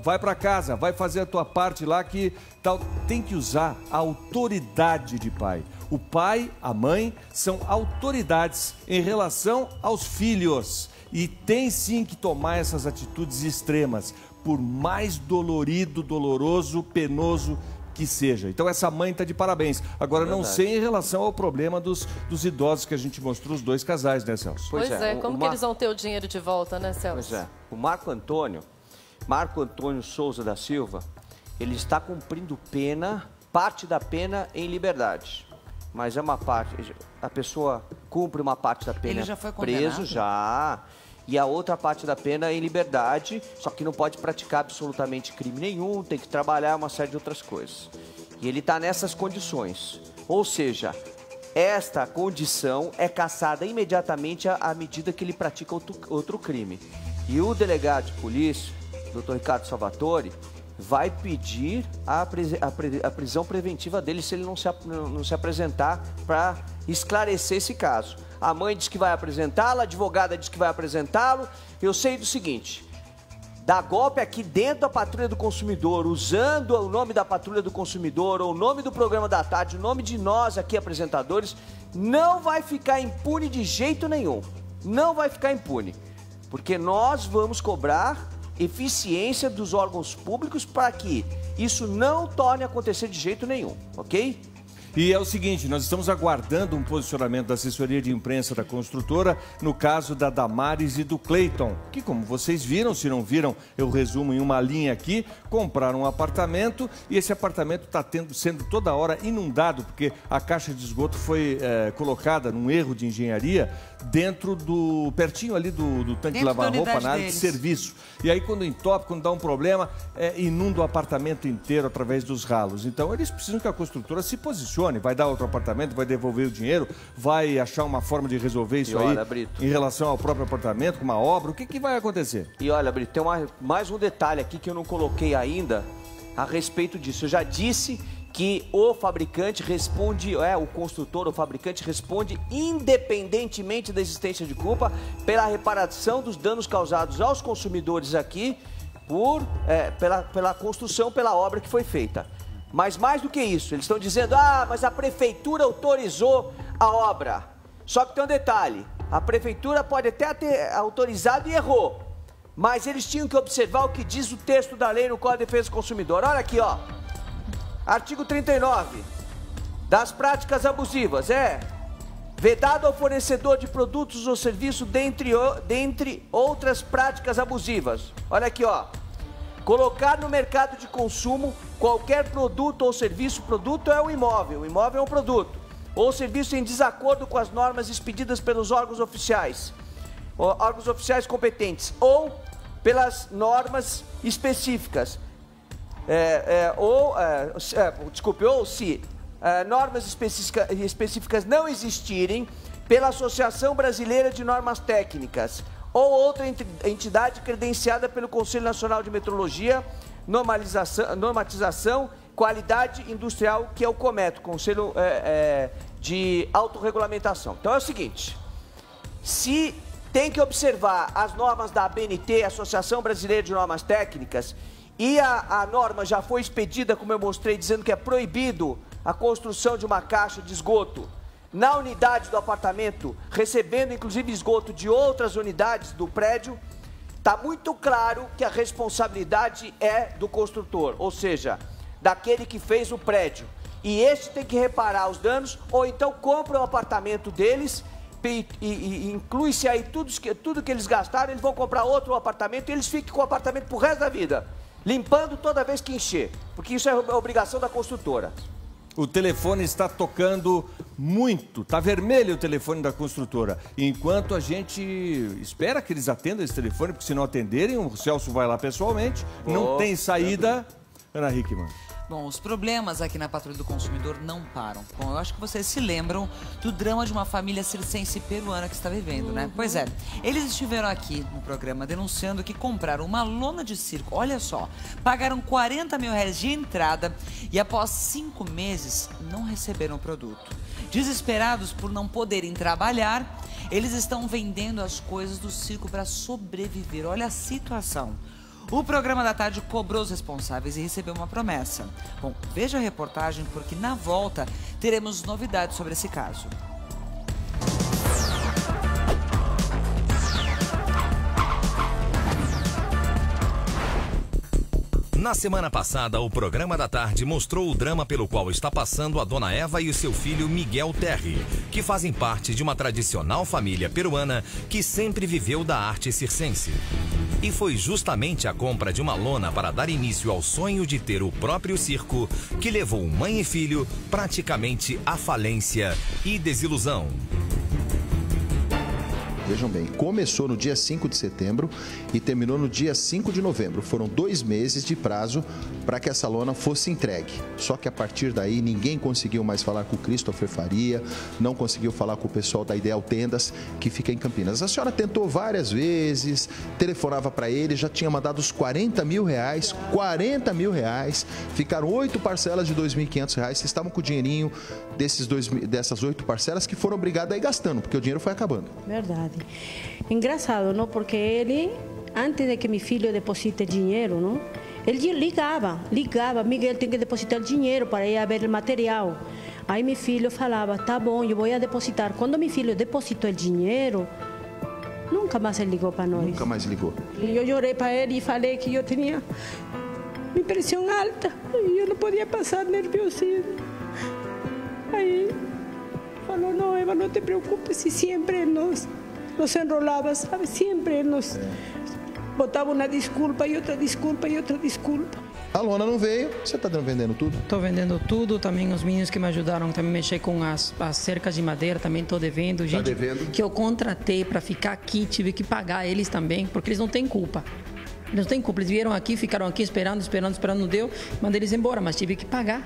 vai para casa, vai fazer a tua parte lá que tal. Tem que usar a autoridade de pai. O pai, a mãe, são autoridades em relação aos filhos e tem sim que tomar essas atitudes extremas, por mais doloroso, penoso que seja. Então essa mãe está de parabéns. Agora, não sei em relação ao problema dos idosos que a gente mostrou, os dois casais, né, Celso? Pois é, como que eles vão ter o dinheiro de volta, né, Celso? Pois é, o Marco Antônio Souza da Silva, ele está cumprindo parte da pena em liberdade. Mas é uma parte, a pessoa cumpre uma parte da pena. Ele já foi condenado? Preso, já. E a outra parte da pena é em liberdade, só que não pode praticar absolutamente crime nenhum, tem que trabalhar uma série de outras coisas. E ele está nessas condições. Ou seja, esta condição é cassada imediatamente à medida que ele pratica outro crime. E o delegado de polícia, Dr. Ricardo Salvatore, vai pedir a prisão preventiva dele se ele não se apresentar para esclarecer esse caso. A mãe diz que vai apresentá-lo, a advogada diz que vai apresentá-lo. Eu sei do seguinte, dar golpe aqui dentro da Patrulha do Consumidor, usando o nome da Patrulha do Consumidor, ou o nome do programa da tarde, o nome de nós aqui apresentadores, não vai ficar impune de jeito nenhum. Não vai ficar impune, porque nós vamos cobrar eficiência dos órgãos públicos para que isso não torne a acontecer de jeito nenhum, ok? E é o seguinte, nós estamos aguardando um posicionamento da assessoria de imprensa da construtora no caso da Damares e do Cleiton, que como vocês viram, se não viram, eu resumo em uma linha aqui, compraram um apartamento e esse apartamento está sendo toda hora inundado, porque a caixa de esgoto foi colocada num erro de engenharia pertinho ali do tanque de lavar roupa, na área de serviço. E aí quando entope, quando dá um problema, inunda o apartamento inteiro através dos ralos. Então eles precisam que a construtora se posicione. Vai dar outro apartamento, vai devolver o dinheiro, vai achar uma forma de resolver isso aí, Brito, em relação ao próprio apartamento, com uma obra, o que vai acontecer? E olha, Brito, tem mais um detalhe aqui que eu não coloquei ainda a respeito disso. Eu já disse que o fabricante responde, o construtor, o fabricante responde independentemente da existência de culpa pela reparação dos danos causados aos consumidores aqui pela construção, pela obra que foi feita. Mas mais do que isso, eles estão dizendo, mas a prefeitura autorizou a obra. Só que tem um detalhe, a prefeitura pode até ter autorizado e errou, mas eles tinham que observar o que diz o texto da lei no Código de Defesa do Consumidor. Olha aqui, artigo 39, das práticas abusivas, vedado ao fornecedor de produtos ou serviços, dentre outras práticas abusivas. Olha aqui, colocar no mercado de consumo qualquer produto ou serviço. Produto é o imóvel é um produto, ou serviço em desacordo com as normas expedidas pelos órgãos oficiais competentes, ou pelas normas específicas, ou se normas específicas não existirem, pela Associação Brasileira de Normas Técnicas, ou outra entidade credenciada pelo Conselho Nacional de Metrologia, Normatização, Qualidade Industrial, que é o COMETO, Conselho de Autorregulamentação. Então é o seguinte, se tem que observar as normas da ABNT, Associação Brasileira de Normas Técnicas, e a norma já foi expedida, como eu mostrei, dizendo que é proibido a construção de uma caixa de esgoto na unidade do apartamento, recebendo inclusive esgoto de outras unidades do prédio, está muito claro que a responsabilidade é do construtor, ou seja, daquele que fez o prédio. E este tem que reparar os danos, ou então compra o apartamento deles e inclui-se aí tudo que eles gastaram, eles vão comprar outro apartamento e eles ficam com o apartamento pro resto da vida, limpando toda vez que encher, porque isso é obrigação da construtora. O telefone está tocando muito, tá vermelho o telefone da construtora. Enquanto a gente espera que eles atendam esse telefone, porque se não atenderem, o Celso vai lá pessoalmente, não tem saída. Ana Hickman. Bom, os problemas aqui na Patrulha do Consumidor não param. Bom, eu acho que vocês se lembram do drama de uma família circense peruana que está vivendo, né? Pois é, eles estiveram aqui no programa denunciando que compraram uma lona de circo, olha só, pagaram 40 mil reais de entrada e após 5 meses não receberam o produto. Desesperados por não poderem trabalhar, eles estão vendendo as coisas do circo para sobreviver. Olha a situação. O programa da tarde cobrou os responsáveis e recebeu uma promessa. Bom, veja a reportagem porque na volta teremos novidades sobre esse caso. Na semana passada, o programa da tarde mostrou o drama pelo qual está passando a dona Eva e o seu filho Miguel Terry, que fazem parte de uma tradicional família peruana que sempre viveu da arte circense. E foi justamente a compra de uma lona para dar início ao sonho de ter o próprio circo que levou mãe e filho praticamente à falência e desilusão. Vejam bem, começou no dia 5 de setembro e terminou no dia 5 de novembro. Foram 2 meses de prazo para que essa lona fosse entregue. Só que a partir daí ninguém conseguiu mais falar com o Christopher Faria, não conseguiu falar com o pessoal da Ideal Tendas, que fica em Campinas. A senhora tentou várias vezes, telefonava para ele, já tinha mandado os 40 mil reais, ficaram 8 parcelas de R$ 2.500, vocês estavam com o dinheirinho dessas 8 parcelas que foram obrigados a ir gastando, porque o dinheiro foi acabando. Verdade. Engraçado, não? Porque ele, antes de que meu filho deposite dinheiro, não? Ele ligava, Miguel tem que depositar dinheiro para ir a ver o material. Aí meu filho falava, tá bom, eu vou depositar. Quando meu filho depositou o dinheiro, nunca mais ele ligou para nós. Nunca mais ligou. Eu chorei para ele e falei que eu tinha minha pressão alta e eu não podia passar nerviosismo. Aí falou, não, Eva, não te preocupes, se sempre nos enrolava, sabe? Sempre nos botava uma desculpa e outra desculpa e outra desculpa. A lona não veio, você está vendendo tudo? Estou vendendo tudo, também os meninos que me ajudaram também mexer com as cercas de madeira, também estou devendo. Gente, devendo? Que eu contratei para ficar aqui, tive que pagar eles também, porque eles não têm culpa. Eles não têm culpa, eles vieram aqui, ficaram aqui esperando, não deu, mandei eles embora, mas tive que pagar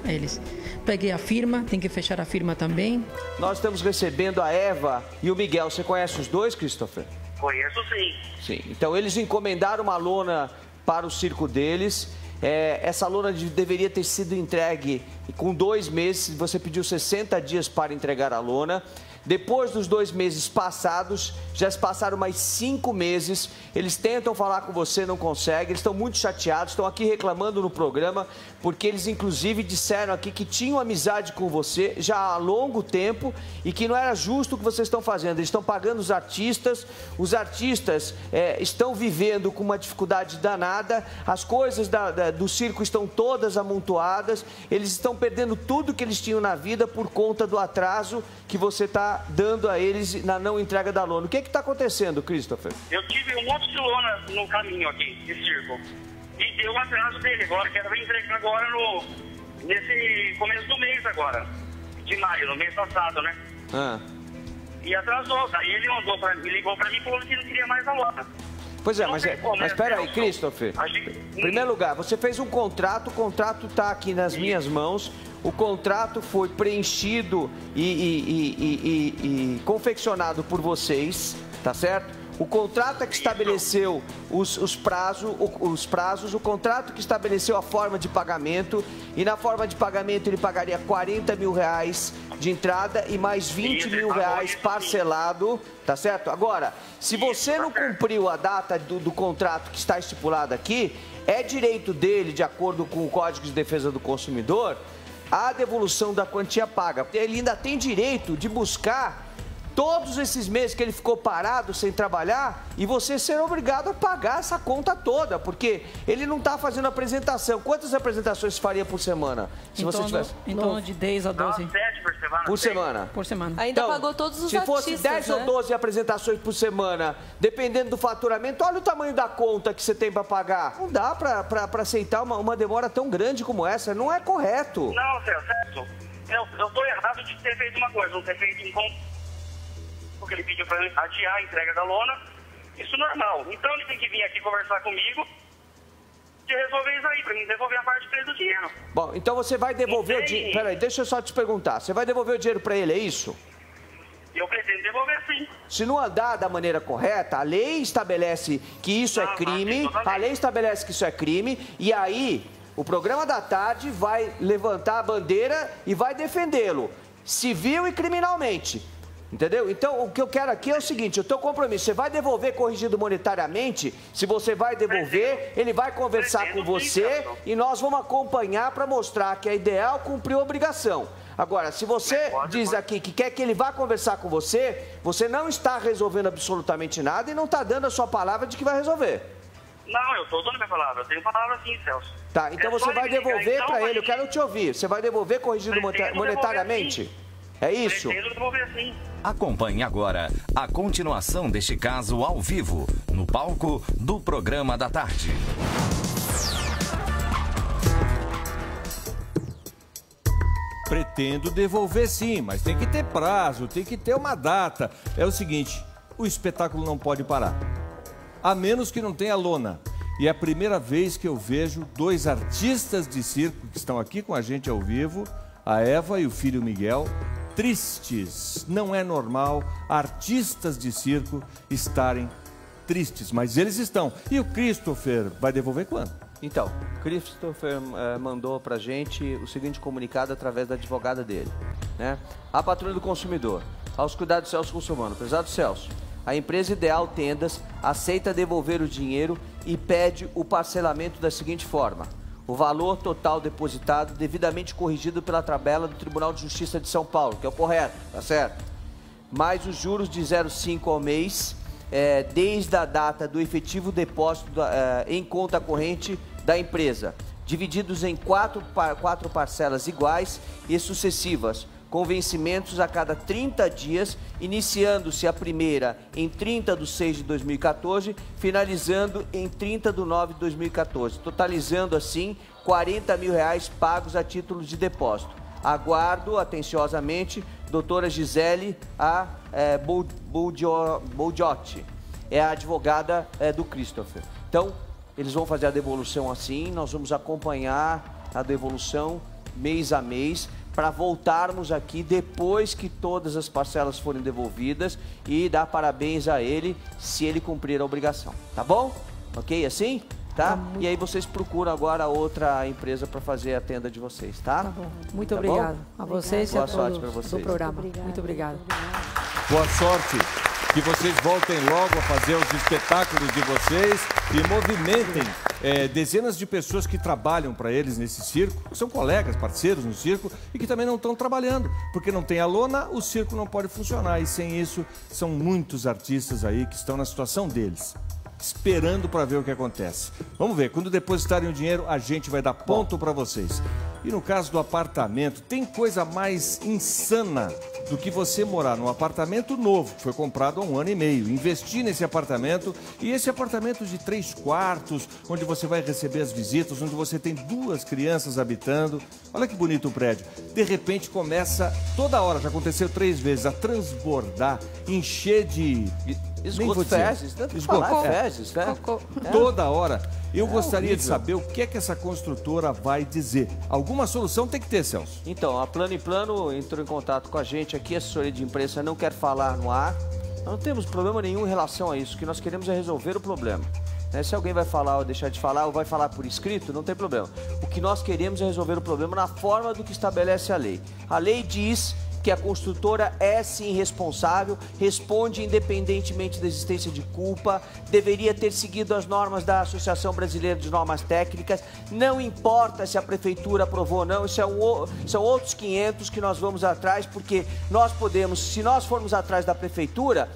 eles. Peguei a firma, tem que fechar a firma também. Nós estamos recebendo a Eva e o Miguel. Você conhece os dois, Christopher? Conheço sim. Sim. Então eles encomendaram uma lona para o circo deles. Essa lona deveria ter sido entregue com 2 meses. Você pediu 60 dias para entregar a lona. Depois dos 2 meses passados, já se passaram mais 5 meses. Eles tentam falar com você, não conseguem. Eles estão muito chateados, estão aqui reclamando no programa, porque eles inclusive disseram aqui que tinham amizade com você já há longo tempo e que não era justo o que vocês estão fazendo. Eles estão pagando os artistas estão vivendo com uma dificuldade danada, as coisas do circo estão todas amontoadas, eles estão perdendo tudo que eles tinham na vida por conta do atraso que você está dando a eles na não entrega da lona. O que está acontecendo, Christopher? Eu tive um monte de lona no caminho aqui, de circo. E deu um atraso dele agora, que era para entregar agora nesse começo do mês agora. De maio, no mês passado, né? E atrasou. Daí ele ligou para mim e falou que não queria mais a lona. Pois é, mas espera aí, Christopher. Em primeiro lugar, você fez um contrato, o contrato está aqui nas minhas mãos. O contrato foi preenchido e confeccionado por vocês, tá certo? O contrato é que estabeleceu os prazos, o contrato que estabeleceu a forma de pagamento, e na forma de pagamento ele pagaria 40 mil reais de entrada e mais 20 mil reais parcelado, tá certo? Agora, se você não cumpriu a data do contrato que está estipulado aqui, é direito dele, de acordo com o Código de Defesa do Consumidor, a devolução da quantia paga. Ele ainda tem direito de buscar todos esses meses que ele ficou parado sem trabalhar e você ser obrigado a pagar essa conta toda, porque ele não está fazendo apresentação. Quantas apresentações faria por semana? Se você tivesse... Em torno de 10 a 12. 7 por semana. Por semana? Por semana. Ainda então, pagou todos os artistas, se fosse 10 ou 12 apresentações por semana, dependendo do faturamento, olha o tamanho da conta que você tem para pagar. Não dá para aceitar uma demora tão grande como essa. Não é correto. Não, Celso. Eu estou errado de ter feito uma coisa, não ter feito porque ele pediu para adiar a entrega da lona, isso normal. Então ele tem que vir aqui conversar comigo de resolver isso aí, para mim devolver a parte dele do dinheiro. Bom, então você vai devolver o dinheiro... Peraí, deixa eu só te perguntar. Você vai devolver o dinheiro para ele, é isso? Eu pretendo devolver sim. Se não andar da maneira correta, a lei estabelece que isso é crime, a lei estabelece que isso é crime, e aí o programa da tarde vai levantar a bandeira e vai defendê-lo, civil e criminalmente. Entendeu? Então, o que eu quero aqui é o seguinte, o teu compromisso, você vai devolver corrigido monetariamente, se você vai devolver, ele vai conversar com você e nós vamos acompanhar para mostrar que é ideal cumprir a obrigação. Agora, se você diz aqui que quer que ele vá conversar com você, você não está resolvendo absolutamente nada e não está dando a sua palavra de que vai resolver. Não, eu estou dando minha palavra, eu tenho palavra sim, Celso. Tá, então você vai devolver para ele, eu quero te ouvir, você vai devolver corrigido monetariamente? É isso? Acompanhe agora a continuação deste caso ao vivo, no palco do Programa da Tarde. Pretendo devolver sim, mas tem que ter prazo, tem que ter uma data. É o seguinte, o espetáculo não pode parar, a menos que não tenha lona. E é a primeira vez que eu vejo dois artistas de circo que estão aqui com a gente ao vivo, a Eva e o filho Miguel, tristes. Não é normal artistas de circo estarem tristes, mas eles estão. E o Christopher vai devolver quando? Então, Christopher mandou pra gente o seguinte comunicado através da advogada dele, né? A Patrulha do Consumidor, aos cuidados do Celso Russomano. Prezado Celso, a empresa Ideal Tendas aceita devolver o dinheiro e pede o parcelamento da seguinte forma: o valor total depositado devidamente corrigido pela tabela do Tribunal de Justiça de São Paulo, que é o correto, tá certo? Mais os juros de 0,5 ao mês, desde a data do efetivo depósito em conta corrente da empresa, divididos em quatro parcelas iguais e sucessivas, com vencimentos a cada 30 dias, iniciando-se a primeira em 30/6 de 2014, finalizando em 30/9 de 2014, totalizando assim R$40 mil pagos a título de depósito. Aguardo atenciosamente doutora Gisele Boudiotti, é a advogada do Christopher. Então, eles vão fazer a devolução assim, nós vamos acompanhar a devolução mês a mês, para voltarmos aqui depois que todas as parcelas forem devolvidas e dar parabéns a ele se ele cumprir a obrigação, tá bom? Ok assim? Tá? E aí vocês procuram agora outra empresa para fazer a tenda de vocês, tá? Tá bom. Muito obrigado a vocês e a todos do programa. Muito obrigado. Boa sorte. Que vocês voltem logo a fazer os espetáculos de vocês e movimentem dezenas de pessoas que trabalham para eles nesse circo, que são colegas, parceiros no circo e que também não estão trabalhando, porque não tem a lona, o circo não pode funcionar e sem isso são muitos artistas aí que estão na situação deles, esperando para ver o que acontece. Vamos ver, quando depositarem o dinheiro, a gente vai dar ponto para vocês. E no caso do apartamento, tem coisa mais insana do que você morar num apartamento novo, que foi comprado há 1 ano e meio, investir nesse apartamento, e esse apartamento de 3 quartos, onde você vai receber as visitas, onde você tem 2 crianças habitando. Olha que bonito o prédio. De repente começa, toda hora, já aconteceu 3 vezes, a transbordar, encher de... Esgoto, fezes, fezes, né? Toda hora. Eu gostaria de saber o que é que essa construtora vai dizer. Alguma solução tem que ter, Celso. Então, a Plano e Plano entrou em contato com a gente aqui, a assessoria de imprensa não quer falar no ar. Não temos problema nenhum em relação a isso. O que nós queremos é resolver o problema. Se alguém vai falar ou deixar de falar, ou vai falar por escrito, não tem problema. O que nós queremos é resolver o problema na forma do que estabelece a lei. A lei diz que a construtora é sim responsável, responde independentemente da existência de culpa, deveria ter seguido as normas da Associação Brasileira de Normas Técnicas, não importa se a prefeitura aprovou ou não, são outros 500 que nós vamos atrás, porque nós podemos, se nós formos atrás da prefeitura,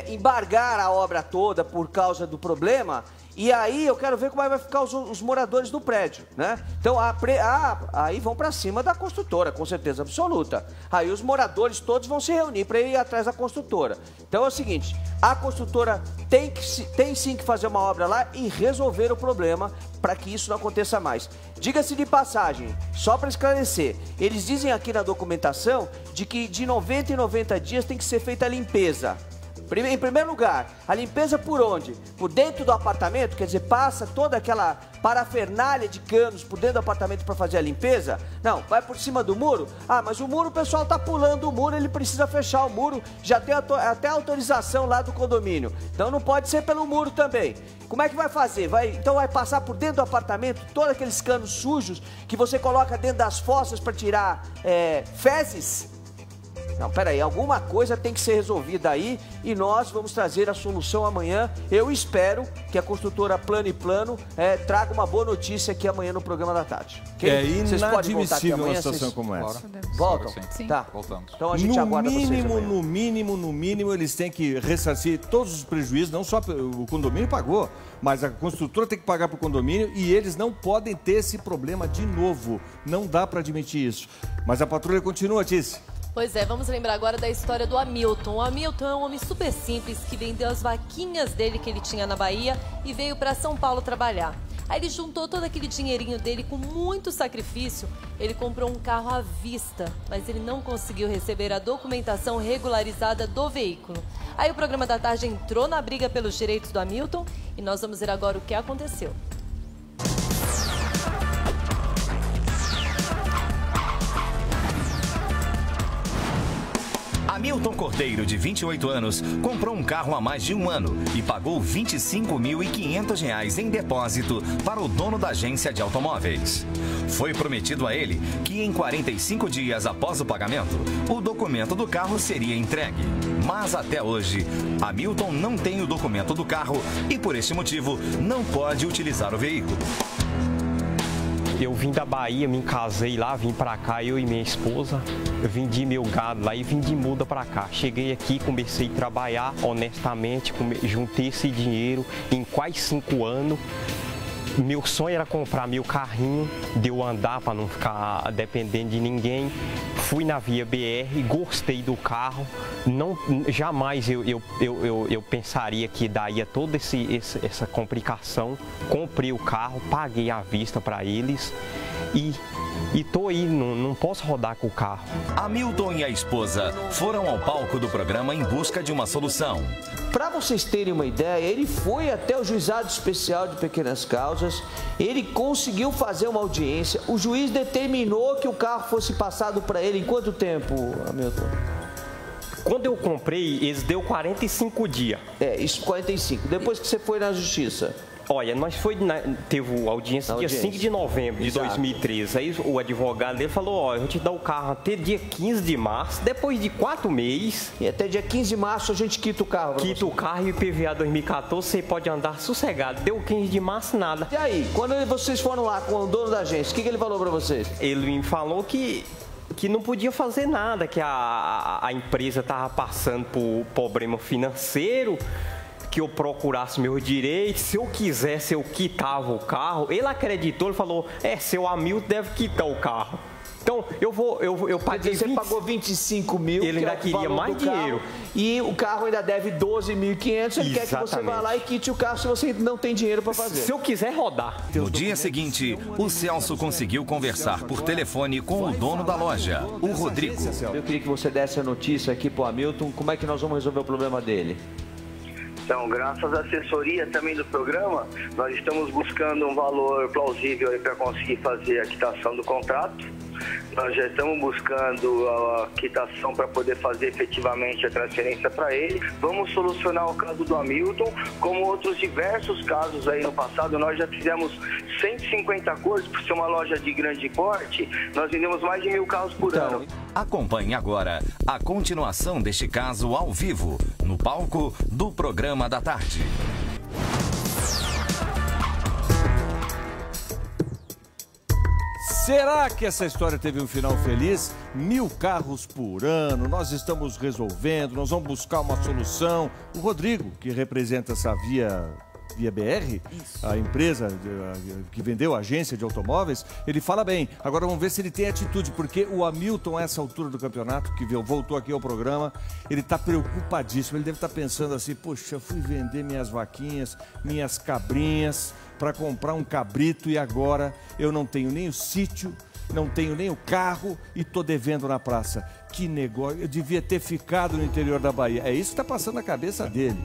embargar a obra toda por causa do problema. E aí eu quero ver como vai ficar os moradores do prédio, né? Então, aí vão para cima da construtora, com certeza absoluta. Aí os moradores todos vão se reunir para ir atrás da construtora. Então é o seguinte, a construtora tem sim que fazer uma obra lá e resolver o problema para que isso não aconteça mais. Diga-se de passagem, só para esclarecer, eles dizem aqui na documentação de que de 90 em 90 dias tem que ser feita a limpeza. Em primeiro lugar, a limpeza por onde? Por dentro do apartamento, quer dizer, passa toda aquela parafernália de canos por dentro do apartamento para fazer a limpeza? Não, vai por cima do muro? Ah, mas o muro, o pessoal está pulando o muro, ele precisa fechar o muro, já tem até autorização lá do condomínio. Então não pode ser pelo muro também. Como é que vai fazer? Então vai passar por dentro do apartamento todos aqueles canos sujos que você coloca dentro das fossas para tirar fezes? Não, peraí, alguma coisa tem que ser resolvida aí e nós vamos trazer a solução amanhã. Eu espero que a construtora Plano e Plano traga uma boa notícia aqui amanhã no programa da tarde. Okay? É inadmissível uma situação como essa. Voltam? Sim. Tá. Voltamos. Então a gente aguarda vocês amanhã. No mínimo, eles têm que ressarcir todos os prejuízos, não só o condomínio pagou, mas a construtora tem que pagar para o condomínio e eles não podem ter esse problema de novo. Não dá para admitir isso. Mas a patrulha continua, Tice. Pois é, vamos lembrar agora da história do Hamilton. O Hamilton é um homem super simples que vendeu as vaquinhas dele que ele tinha na Bahia e veio para São Paulo trabalhar. Aí ele juntou todo aquele dinheirinho dele com muito sacrifício. Ele comprou um carro à vista, mas ele não conseguiu receber a documentação regularizada do veículo. Aí o programa da tarde entrou na briga pelos direitos do Hamilton e nós vamos ver agora o que aconteceu. Hamilton Cordeiro, de 28 anos, comprou um carro há mais de um ano e pagou R$ 25.500 em depósito para o dono da agência de automóveis. Foi prometido a ele que em 45 dias após o pagamento, o documento do carro seria entregue. Mas até hoje, Hamilton não tem o documento do carro e, por este motivo, não pode utilizar o veículo. Eu vim da Bahia, me casei lá, vim pra cá, eu e minha esposa. Eu vendi meu gado lá e vim de muda pra cá. Cheguei aqui, comecei a trabalhar honestamente, juntei esse dinheiro em quase 5 anos. Meu sonho era comprar meu carrinho, de eu andar para não ficar dependendo de ninguém. Fui na Via BR, gostei do carro. Jamais eu pensaria que daria toda essa complicação. Comprei o carro, paguei à vista para eles e tô aí, não posso rodar com o carro. Hamilton e a esposa foram ao palco do programa em busca de uma solução. Para vocês terem uma ideia, ele foi até o Juizado Especial de Pequenas Causas, ele conseguiu fazer uma audiência, o juiz determinou que o carro fosse passado para ele em quanto tempo, Hamilton? Quando eu comprei, eles deu 45 dias. Isso, 45. Depois que você foi na justiça? Olha, nós teve audiência dia 5 de novembro de 2013. Aí o advogado dele falou, ó, eu vou te dar o carro até dia 15 de março, depois de 4 meses. E até dia 15 de março a gente quita o carro. Quita o carro e o IPVA 2014 você pode andar sossegado. Deu 15 de março, nada. E aí, quando vocês foram lá com o dono da agência, o que ele falou pra vocês? Ele me falou que não podia fazer nada, que a empresa estava passando por problema financeiro, que eu procurasse meus direitos, se eu quisesse eu quitava o carro. Ele acreditou, ele falou, seu Hamilton deve quitar o carro. Então, eu paguei... Você pagou 25 mil, ele ainda queria mais dinheiro. E o carro ainda deve 12.500, ele quer que você vá lá e quite o carro se você não tem dinheiro para fazer. Se eu quiser rodar. No dia seguinte, o Celso conseguiu conversar por telefone com o dono da loja, o Rodrigo. Eu queria que você desse a notícia aqui pro Hamilton, como é que nós vamos resolver o problema dele? Então, graças à assessoria também do programa, nós estamos buscando um valor plausível para conseguir fazer a quitação do contrato. Nós já estamos buscando a quitação para poder fazer efetivamente a transferência para ele. Vamos solucionar o caso do Hamilton, como outros diversos casos aí no passado. Nós já fizemos 150 cores, por ser uma loja de grande porte, nós vendemos mais de 1000 carros por ano. Acompanhe agora a continuação deste caso ao vivo, no palco do Programa da Tarde. Será que essa história teve um final feliz? 1000 carros por ano, nós estamos resolvendo, nós vamos buscar uma solução. O Rodrigo, que representa essa Via BR, a empresa que vendeu a agência de automóveis, ele fala bem. Agora vamos ver se ele tem atitude, porque o Hamilton, a essa altura do campeonato, que voltou aqui ao programa, ele está preocupadíssimo. Ele deve estar pensando assim, poxa, eu fui vender minhas vaquinhas, minhas cabrinhas, para comprar um cabrito e agora eu não tenho nem o sítio, não tenho nem o carro e tô devendo na praça. Que negócio, eu devia ter ficado no interior da Bahia. É isso que está passando na cabeça dele.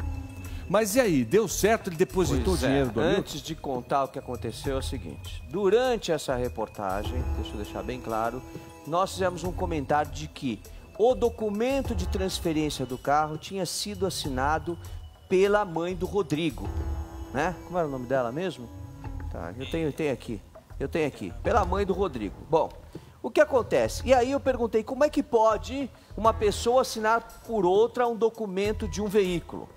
Mas e aí, deu certo? Ele depositou o dinheiro do Hamilton? Antes de contar o que aconteceu, é o seguinte. Durante essa reportagem, deixa eu deixar bem claro, nós fizemos um comentário de que o documento de transferência do carro tinha sido assinado pela mãe do Rodrigo. Né? Como era o nome dela mesmo? Tá, eu tenho aqui. Pela mãe do Rodrigo. Bom, o que acontece? E aí eu perguntei, como é que pode uma pessoa assinar por outra um documento de um veículo?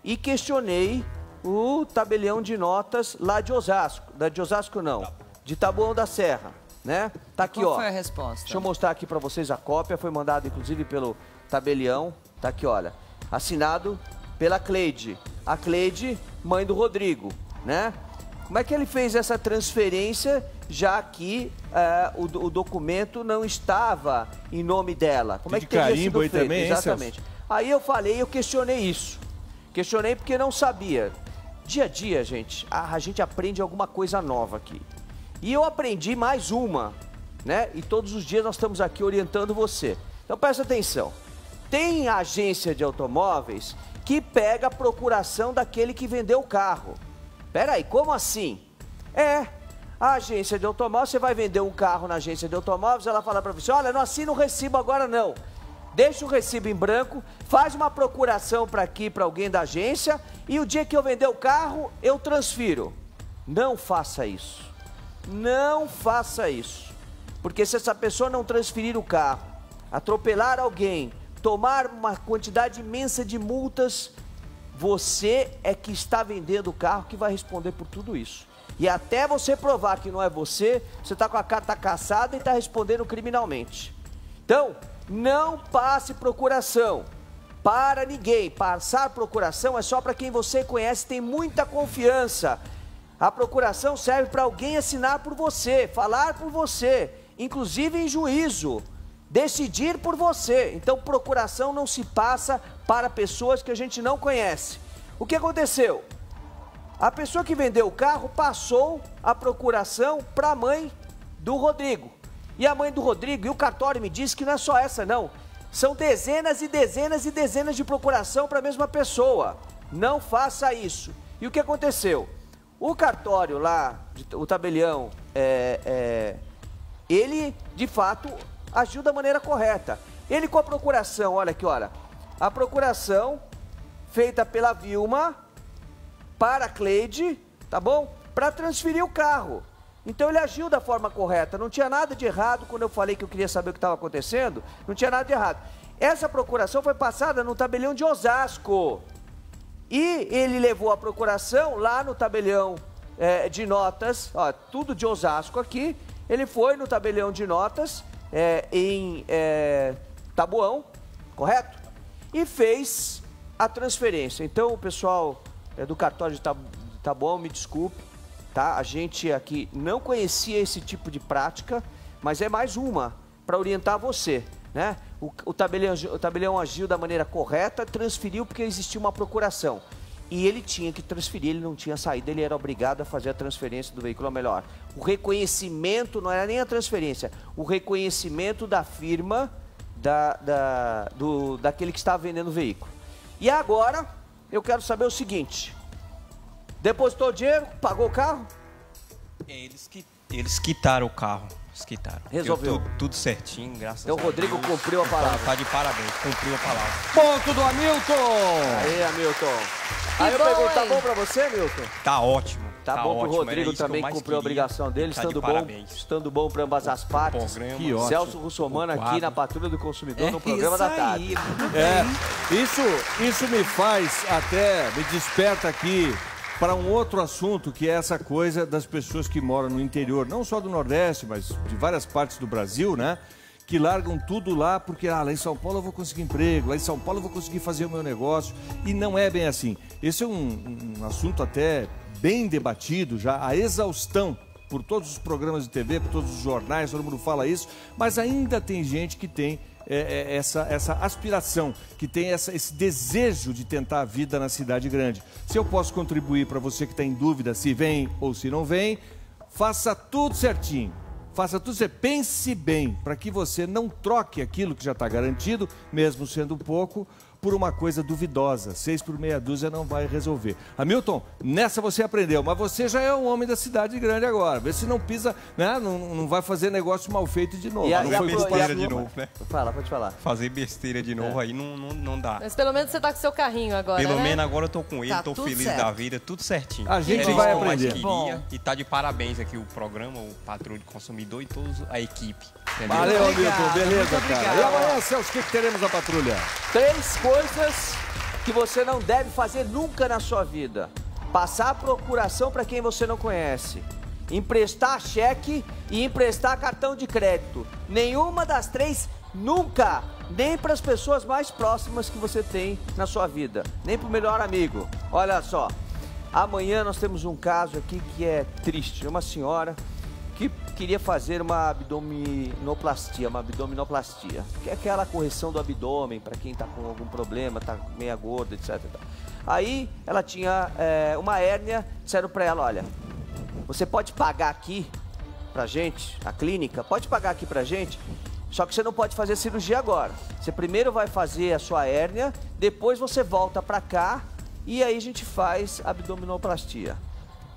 E questionei o tabelião de notas lá de Osasco. De Osasco não, de Taboão da Serra, né? Tá aqui, ó. Qual foi a resposta? Deixa eu mostrar aqui pra vocês a cópia. Foi mandado, inclusive, pelo tabelião. Tá aqui, olha. Assinado pela Cleide. A Cleide, mãe do Rodrigo, né? Como é que ele fez essa transferência, já que o documento não estava em nome dela? Como é que teria sido feito? Também, exatamente. Aí eu falei, eu questionei isso. Questionei porque não sabia. Dia a dia, gente, a gente aprende alguma coisa nova aqui. E eu aprendi mais uma, né? E todos os dias nós estamos aqui orientando você. Então presta atenção. Tem agência de automóveis que pega a procuração daquele que vendeu o carro. Peraí, como assim? A agência de automóveis, você vai vender um carro na agência de automóveis, ela fala para você, olha, não assina o recibo agora não. Deixa o recibo em branco, faz uma procuração para aqui, para alguém da agência, e o dia que eu vender o carro, eu transfiro. Não faça isso. Não faça isso. Porque se essa pessoa não transferir o carro, atropelar alguém, tomar uma quantidade imensa de multas, você é que está vendendo o carro que vai responder por tudo isso. E até você provar que não é você está com a carta cassada e está respondendo criminalmente. Então, não passe procuração para ninguém. Passar procuração é só para quem você conhece, tem muita confiança. A procuração serve para alguém assinar por você, falar por você, inclusive em juízo. Decidir por você. Então, procuração não se passa para pessoas que a gente não conhece. O que aconteceu? A pessoa que vendeu o carro passou a procuração para a mãe do Rodrigo. E a mãe do Rodrigo, e o cartório me disse que não é só essa não. São dezenas e dezenas e dezenas de procuração para a mesma pessoa. Não faça isso. E o que aconteceu? O cartório lá, o tabelião, ele, de fato, agiu da maneira correta. Ele com a procuração, olha aqui, olha. A procuração feita pela Vilma para a Cleide, tá bom? Para transferir o carro. Então ele agiu da forma correta. Não tinha nada de errado quando eu falei que eu queria saber o que estava acontecendo. Não tinha nada de errado. Essa procuração foi passada no tabelião de Osasco. E ele levou a procuração lá no tabelião de notas, ó, tudo de Osasco aqui. Ele foi no tabelião de notas em Taboão, correto? E fez a transferência. Então, o pessoal do cartório de Taboão, me desculpe, tá? A gente aqui não conhecia esse tipo de prática, mas é mais uma para orientar você, né? O tabelião agiu da maneira correta, transferiu porque existia uma procuração. E ele tinha que transferir, ele não tinha saída, ele era obrigado a fazer a transferência do veículo, ou melhor, o reconhecimento, não era nem a transferência, o reconhecimento da firma daquele que estava vendendo o veículo. E agora, eu quero saber o seguinte, depositou o dinheiro, pagou o carro? Eles quitaram o carro, Desquitaram. Resolveu. Tudo certinho, graças a Deus. Então o Rodrigo cumpriu a palavra. Tá de parabéns, cumpriu a palavra. Ponto do Hamilton! Aí, Hamilton. Aí eu pergunto, tá bom pra você, Hamilton? Tá ótimo. Tá bom pro Rodrigo também cumprir a obrigação dele, estando bom para ambas as partes. Que ótimo. Celso Russomano aqui na Patrulha do Consumidor, no programa da tarde. Isso me faz até, me desperta aqui para um outro assunto, que é essa coisa das pessoas que moram no interior, não só do Nordeste, mas de várias partes do Brasil, né? Que largam tudo lá porque lá em São Paulo eu vou conseguir emprego, lá em São Paulo eu vou conseguir fazer o meu negócio. E não é bem assim. Esse é um assunto até bem debatido já, a exaustão por todos os programas de TV, por todos os jornais, todo mundo fala isso, mas ainda tem gente que tem essa aspiração, que tem esse desejo de tentar a vida na cidade grande. Se eu posso contribuir para você que está em dúvida se vem ou se não vem, faça tudo certinho. Faça tudo certo, pense bem, para que você não troque aquilo que já está garantido, mesmo sendo pouco, por uma coisa duvidosa. 6 por meia dúzia não vai resolver. Hamilton, nessa você aprendeu, mas você já é um homem da cidade grande agora. Vê se não pisa, né? Não vai fazer negócio mal feito de novo. Não foi besteira de novo, né? Pode falar. Fazer besteira de novo aí não dá. Mas pelo menos você tá com seu carrinho agora, Pelo né? menos agora eu tô com ele, Tá tô tudo feliz certo. da vida, tudo certinho. A gente vai aprender. E tá de parabéns aqui o programa, o Patrulha do Consumidor e toda a equipe. Entendeu? Valeu, Hamilton. Beleza, cara. E amanhã, Celso, o que teremos na patrulha? 3 coisas que você não deve fazer nunca na sua vida. Passar a procuração para quem você não conhece. Emprestar cheque e emprestar cartão de crédito. Nenhuma das 3 nunca. Nem para as pessoas mais próximas que você tem na sua vida. Nem para o melhor amigo. Olha só. Amanhã nós temos um caso aqui que é triste. Uma senhora que queria fazer uma abdominoplastia, que é aquela correção do abdômen para quem está com algum problema, está meia gorda, etc. Aí ela tinha uma hérnia, disseram para ela, olha, você pode pagar aqui pra gente, a clínica, pode pagar aqui pra gente, só que você não pode fazer cirurgia agora. Você primeiro vai fazer a sua hérnia, depois você volta pra cá e aí a gente faz abdominoplastia.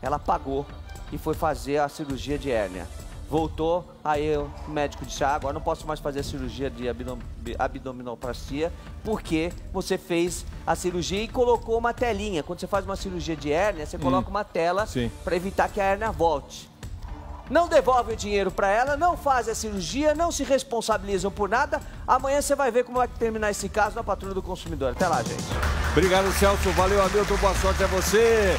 Ela pagou e foi fazer a cirurgia de hérnia. Voltou, aí o médico disse, agora não posso mais fazer a cirurgia de abdominoplastia, porque você fez a cirurgia e colocou uma telinha. Quando você faz uma cirurgia de hérnia, você coloca uma tela para evitar que a hérnia volte. Não devolve o dinheiro para ela, não faz a cirurgia, não se responsabilizam por nada. Amanhã você vai ver como vai terminar esse caso na Patrulha do Consumidor. Até lá, gente. Obrigado, Celso. Valeu, Hamilton. Boa sorte a você.